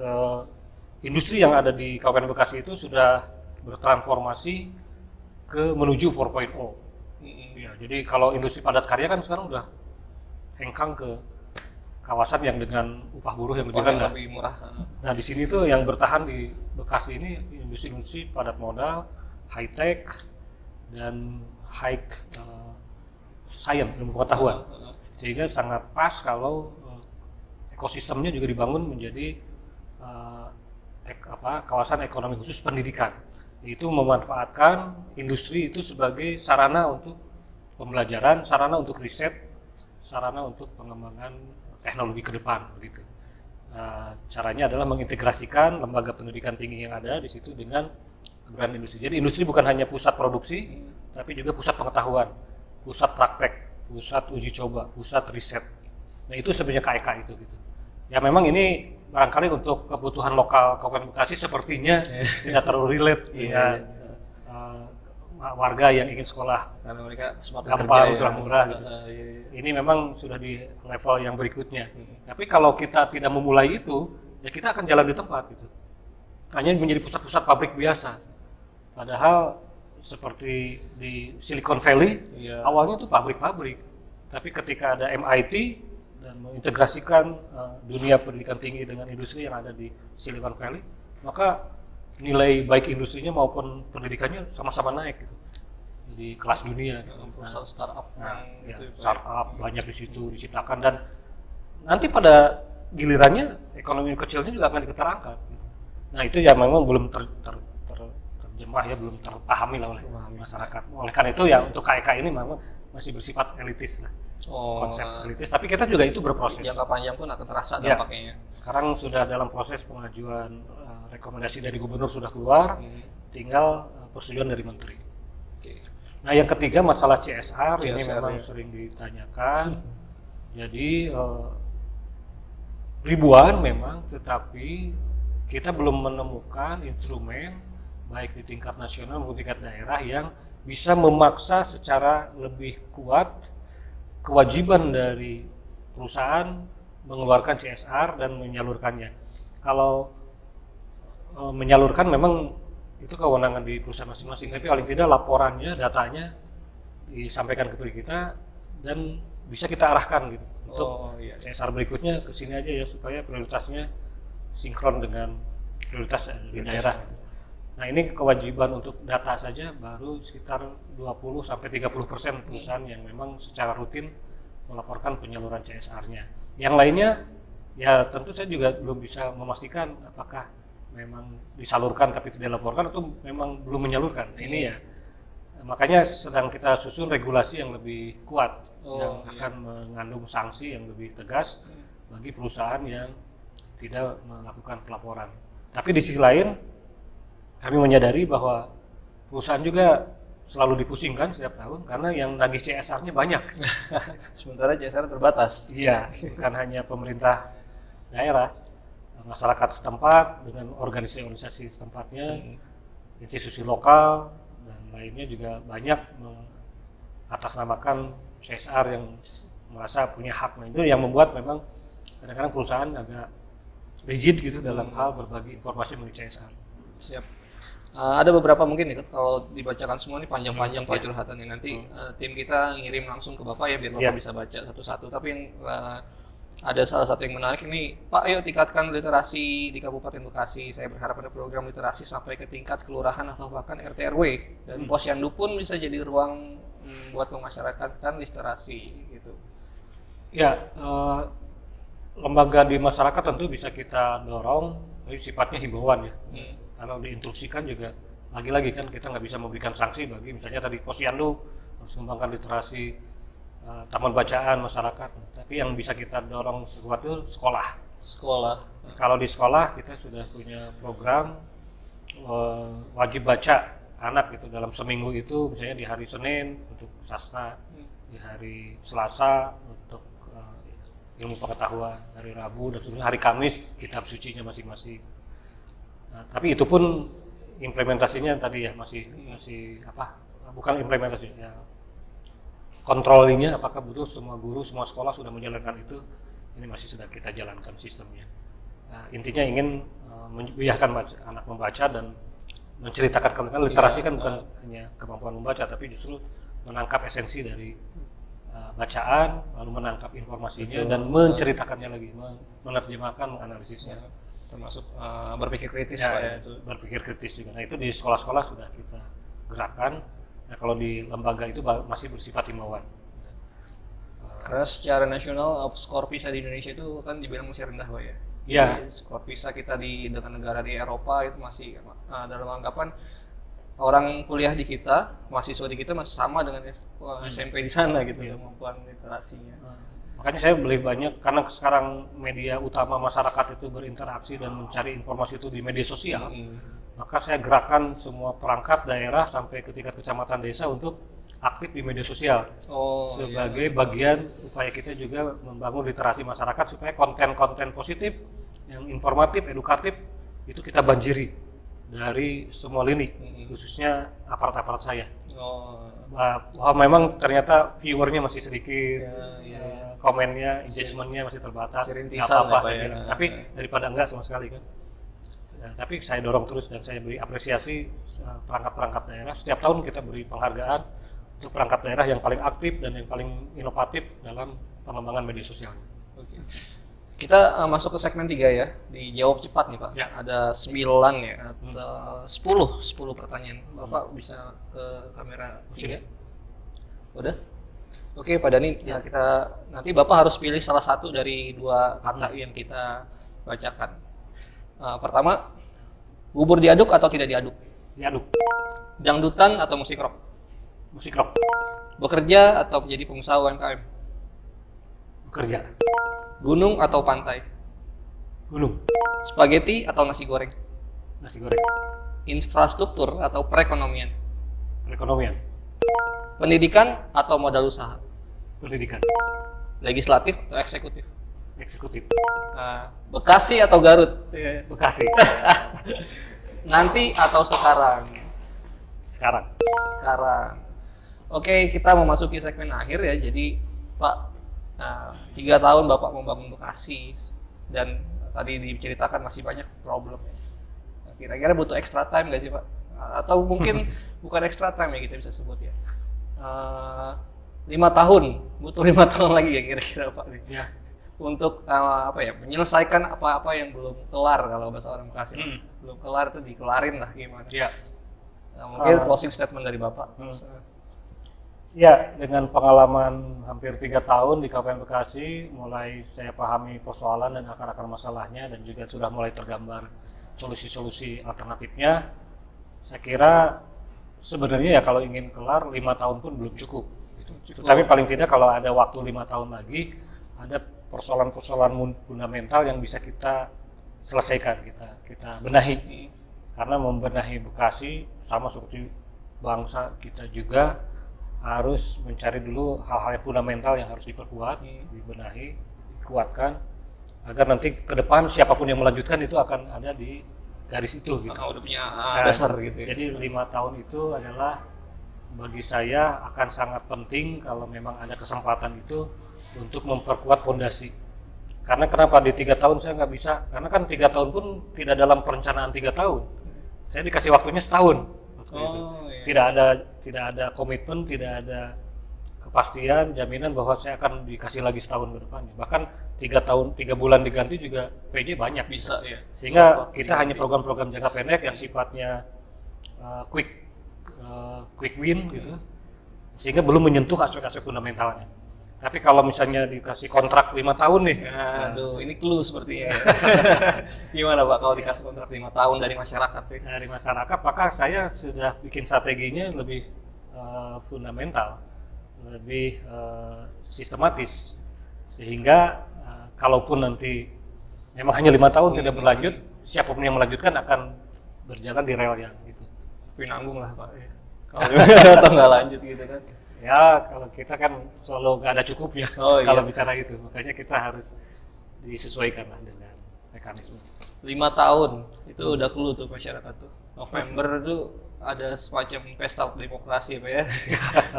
industri yang ada di Kabupaten Bekasi itu sudah bertransformasi menuju 4.0. Ya, jadi kalau industri padat karya kan sekarang udah hengkang ke kawasan yang dengan upah buruh yang lebih rendah. Lebih murah. Nah, di sini tuh yang bertahan di Bekasi ini industri padat modal, high tech dan high science, ilmu pengetahuan. Sehingga sangat pas kalau ekosistemnya juga dibangun menjadi kawasan ekonomi khusus pendidikan. Itu memanfaatkan industri itu sebagai sarana untuk pembelajaran, sarana untuk riset, sarana untuk pengembangan teknologi ke depan begitu. Caranya adalah mengintegrasikan lembaga pendidikan tinggi yang ada di situ dengan keberadaan industri. Jadi industri bukan hanya pusat produksi, tapi juga pusat pengetahuan, pusat praktek, pusat uji coba, pusat riset. Nah, itu sebenarnya KEK itu gitu. Ya memang ini barangkali untuk kebutuhan lokal Kabupaten Bekasi sepertinya tidak terlalu relate dengan warga yang ingin sekolah karena mereka gampang, sekolah murah gitu. Ini memang sudah di level yang berikutnya. Tapi kalau kita tidak memulai itu, ya kita akan jalan di tempat gitu. Hanya menjadi pusat-pusat pabrik biasa. Padahal seperti di Silicon Valley, awalnya itu pabrik-pabrik. Tapi ketika ada MIT dan mengintegrasikan dunia pendidikan tinggi dengan industri yang ada di Silicon Valley, maka nilai baik industrinya maupun pendidikannya sama-sama naik gitu di kelas dunia gitu. Perusahaan startup startup banyak di situ diciptakan, dan nanti pada gilirannya ekonomi kecilnya juga akan terangkat gitu. Nah, itu ya memang belum terjemah ya, belum terpahami lah oleh masyarakat. Oleh karena itu ya untuk KEK ini memang masih bersifat elitis lah. Konsep elitis, tapi kita juga itu berproses. Jangka panjang pun akan terasa dampaknya. Sekarang sudah dalam proses pengajuan rekomendasi dari gubernur sudah keluar, tinggal persetujuan dari menteri. Nah, yang ketiga masalah CSR ini memang sering ditanyakan. Jadi ribuan memang, tetapi kita belum menemukan instrumen baik di tingkat nasional maupun tingkat daerah yang bisa memaksa secara lebih kuat kewajiban dari perusahaan mengeluarkan CSR dan menyalurkannya. Kalau menyalurkan memang itu kewenangan di perusahaan masing-masing, tapi paling tidak laporannya, datanya disampaikan kepada kita dan bisa kita arahkan gitu untuk CSR berikutnya ke sini aja ya, supaya prioritasnya sinkron dengan prioritas di daerah gitu. Nah, ini kewajiban untuk data saja baru sekitar 20-30% perusahaan yang memang secara rutin melaporkan penyaluran CSR-nya. Yang lainnya ya tentu saya juga belum bisa memastikan apakah memang disalurkan tapi tidak dilaporkan atau memang belum menyalurkan. Ini ya makanya sedang kita susun regulasi yang lebih kuat yang akan mengandung sanksi yang lebih tegas bagi perusahaan yang tidak melakukan pelaporan. Tapi di sisi lain kami menyadari bahwa perusahaan juga selalu dipusingkan setiap tahun karena yang nagih CSR-nya banyak. Sementara CSR terbatas. Iya, bukan hanya pemerintah daerah, masyarakat setempat dengan organisasi setempatnya, institusi lokal dan lainnya juga banyak mengatasnamakan CSR yang merasa punya hak. Nah, itu yang membuat memang kadang-kadang perusahaan agak rigid gitu dalam hal berbagi informasi mengenai CSR. Siap. Ada beberapa mungkin nih, kalau dibacakan semua ini panjang-panjang Pak curhatannya. Nanti tim kita ngirim langsung ke Bapak ya biar Bapak bisa baca satu-satu. Tapi yang ada salah satu yang menarik ini, Pak, ayo tingkatkan literasi di Kabupaten Bekasi. Saya berharap ada program literasi sampai ke tingkat kelurahan atau bahkan RT RW, dan posyandu pun bisa jadi ruang buat memasyarakatkan literasi gitu. Ya, lembaga di masyarakat tentu bisa kita dorong, tapi sifatnya himbauan ya. Kalau diinstruksikan juga lagi-lagi kan kita nggak bisa memberikan sanksi bagi misalnya tadi posyandu harus mengembangkan literasi, taman bacaan masyarakat. Tapi yang bisa kita dorong sesuatu sekolah. Kalau di sekolah kita sudah punya program wajib baca anak gitu dalam seminggu itu, misalnya di hari Senin untuk sastra, di hari Selasa untuk ilmu pengetahuan, hari Rabu dan seterusnya, hari Kamis kitab sucinya masing-masing. Nah, tapi itu pun implementasinya tadi ya masih bukan implementasi ya, kontrolingnya apakah betul semua guru, semua sekolah sudah menjalankan itu, ini masih sedang kita jalankan sistemnya. Nah, intinya ingin membiarkan anak membaca dan menceritakan kemampuan literasi kan bukan hanya kemampuan membaca, tapi justru menangkap esensi dari bacaan, lalu menangkap informasinya dan menceritakannya lagi, menerjemahkan, menganalisisnya. Termasuk berpikir kritis ya, Pak ya. Berpikir kritis juga. Nah, itu di sekolah-sekolah sudah kita gerakan. Nah, kalau di lembaga itu masih bersifat himbauan. Karena secara nasional skor PISA di Indonesia itu kan dibilang masih rendah Pak ya. Iya. Skor PISA kita dengan negara di Eropa itu masih dalam anggapan orang kuliah di kita, mahasiswa di kita masih sama dengan SMP di sana gitu kemampuan literasinya. Makanya saya lebih banyak, karena sekarang media utama masyarakat itu berinteraksi dan mencari informasi itu di media sosial, maka saya gerakan semua perangkat daerah sampai ke tingkat kecamatan desa untuk aktif di media sosial sebagai bagian upaya kita juga membangun literasi masyarakat supaya konten-konten positif yang informatif, edukatif itu kita banjiri dari semua lini, khususnya aparat-aparat saya. Bahwa memang ternyata viewernya masih sedikit, komennya, engagementnya masih terbatas, nggak apa-apa ya. Tapi daripada enggak sama sekali kan. Ya, tapi saya dorong terus dan saya beri apresiasi perangkat-perangkat daerah. Setiap tahun kita beri penghargaan untuk perangkat daerah yang paling aktif dan yang paling inovatif dalam pengembangan media sosial. Oke. Kita masuk ke segmen 3 ya, dijawab cepat nih Pak. Ya. Ada 9 ya, atau 10 pertanyaan. Bapak bisa ke kamera 3. Udah? Oke Pak Dhani, ya kita nanti Bapak harus pilih salah satu dari 2 kata yang kita bacakan. Pertama, bubur diaduk atau tidak diaduk? Diaduk. Dangdutan atau musik rock? Musik rock. Bekerja atau menjadi pengusaha UMKM? Bekerja. Gunung atau pantai? Gunung. Spaghetti atau nasi goreng? Nasi goreng. Infrastruktur atau perekonomian? Perekonomian. Pendidikan atau modal usaha? Pendidikan. Legislatif atau eksekutif? Eksekutif. Bekasi atau Garut? Bekasi. nanti atau sekarang? Sekarang. Sekarang. Oke, kita memasuki segmen akhir ya. Jadi Pak, 3 tahun Bapak membangun Bekasi dan tadi diceritakan masih banyak problem ya. Kira-kira butuh extra time nggak sih Pak? Atau mungkin bukan extra time ya kita bisa sebut ya. 5 tahun, butuh 5 tahun lagi ya kira-kira Pak nih. Ya. Untuk menyelesaikan apa-apa yang belum kelar kalau bahasa orang Bekasi. Belum kelar itu dikelarin lah gimana. Ya. Mungkin closing statement dari Bapak. Ya, dengan pengalaman hampir 3 tahun di Kabupaten Bekasi, mulai saya pahami persoalan dan akar-akar masalahnya dan juga sudah mulai tergambar solusi-solusi alternatifnya. Saya kira sebenarnya ya kalau ingin kelar 5 tahun pun belum cukup. Gitu. Tapi paling tidak kalau ada waktu 5 tahun lagi, ada persoalan-persoalan fundamental yang bisa kita selesaikan, kita benahi. Karena membenahi Bekasi sama seperti bangsa kita juga harus mencari dulu hal-hal yang fundamental yang harus diperkuat, dibenahi, dikuatkan agar nanti ke depan siapapun yang melanjutkan itu akan ada di garis itu gitu. Udah punya dasar gitu ya. Jadi 5 tahun itu adalah bagi saya akan sangat penting kalau memang ada kesempatan itu untuk memperkuat fondasi. Karena kenapa di 3 tahun saya nggak bisa? Karena kan 3 tahun pun tidak dalam perencanaan 3 tahun. Saya dikasih waktunya setahun. Itu. Iya. Tidak ada komitmen, tidak ada kepastian, jaminan bahwa saya akan dikasih lagi setahun ke depannya. Bahkan 3 bulan diganti juga PJ banyak Bisa ya. sehingga kita hanya program-program jangka pendek yang sifatnya quick win gitu, sehingga belum menyentuh aspek-aspek fundamentalnya. Tapi kalau misalnya dikasih kontrak 5 tahun nih, aduh ini clue sepertinya. Gimana Pak kalau dikasih kontrak 5 tahun dari masyarakat ya? dari masyarakat, maka saya sudah bikin strateginya lebih fundamental, lebih sistematis, sehingga kalaupun nanti memang hanya 5 tahun tidak berlanjut, siapapun yang melanjutkan akan berjalan di rel yang itu. Tapi nanggung lah Pak ya. Kalau atau nggak lanjut gitu kan. Ya, kalau kita kan selalu nggak ada cukupnya kalau bicara itu, makanya kita harus disesuaikan lah dengan mekanisme. 5 tahun itu udah clue tuh masyarakat tuh. November tuh ada semacam pesta demokrasi Pak ya.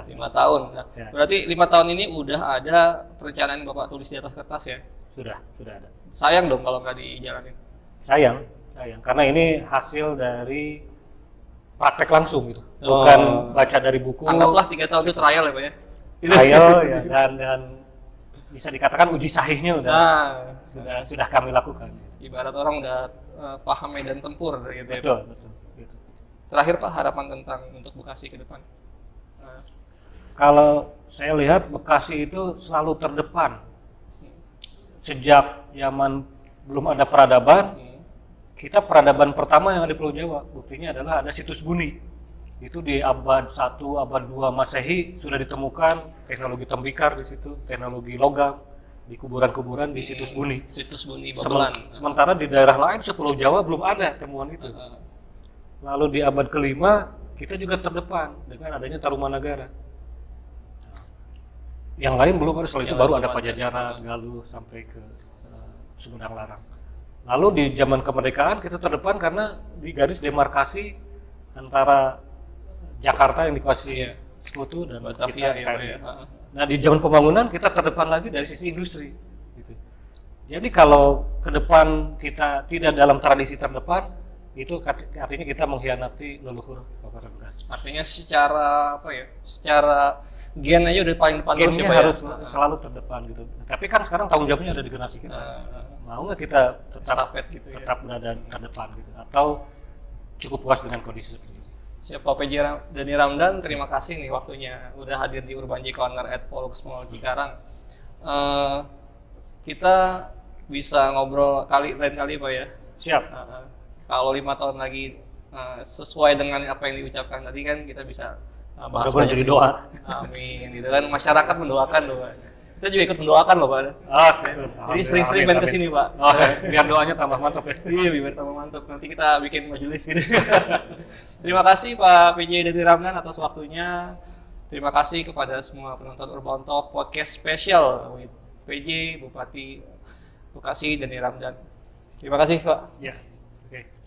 5 tahun. Nah, berarti 5 tahun ini udah ada perencanaan Bapak tulis di atas kertas ya? Sudah ada. Sayang dong kalau nggak dijalanin. Sayang, karena ini hasil dari praktek langsung gitu, bukan baca dari buku. Anggaplah 3 tahun itu trial ya Pak ya? Trial ya, dan bisa dikatakan uji sahihnya sudah kami lakukan. Ibarat orang udah paham medan tempur gitu ya. Betul. Gitu. Terakhir Pak, harapan tentang untuk Bekasi ke depan. Kalau saya lihat Bekasi itu selalu terdepan. Sejak zaman belum ada peradaban, kita peradaban pertama yang ada di Pulau Jawa. Buktinya adalah ada situs Buni. Itu di abad 1, abad 2 Masehi sudah ditemukan teknologi tembikar di situ, teknologi logam di kuburan-kuburan di situs Buni. Situs Buni Babelan. Sementara di daerah lain sepulau Jawa belum ada temuan itu. Lalu di abad ke-5 kita juga terdepan dengan adanya Tarumanagara. Yang lain belum ada, setelah itu baru ada Pajajaran, Galuh sampai ke Sumedang Larang. Lalu di zaman kemerdekaan kita terdepan karena di garis demarkasi antara Jakarta yang dikuasai Sekutu dan Batavia ya. Nah di zaman pembangunan kita terdepan lagi dari sisi industri. Gitu. Jadi kalau ke depan kita tidak dalam tradisi terdepan, itu artinya kita mengkhianati leluhur Kabupaten Bekasi. Artinya secara secara gen aja udah paling depan terus ya Pak, harus selalu terdepan gitu. Tapi kan sekarang tanggung jawabnya ada di generasi kita. Mau nggak kita tetap berada terdepan gitu, atau cukup puas dengan kondisi seperti itu? Siapa PJ Dani Ramdan, terima kasih nih waktunya udah hadir di Urban J Corner at Polux Mall Cikarang. Kita bisa ngobrol lain kali Pak ya. Siap. Kalau 5 tahun lagi sesuai dengan apa yang diucapkan tadi kan kita bisa bahas jadi doa. Amin. Gitu kan masyarakat mendoakan loh Pak. Kita juga ikut mendoakan loh Pak. Jadi sering-sering main kesini Pak. Biar doanya tambah mantap ya. Iya biar tambah mantap. Nanti kita bikin majelis gitu. Terima kasih Pak PJ Dani Ramdan atas waktunya. Terima kasih kepada semua penonton Urban Talk Podcast Special with PJ Bupati Bekasi Dani Ramdan. Terima kasih Pak. Ya. Oke.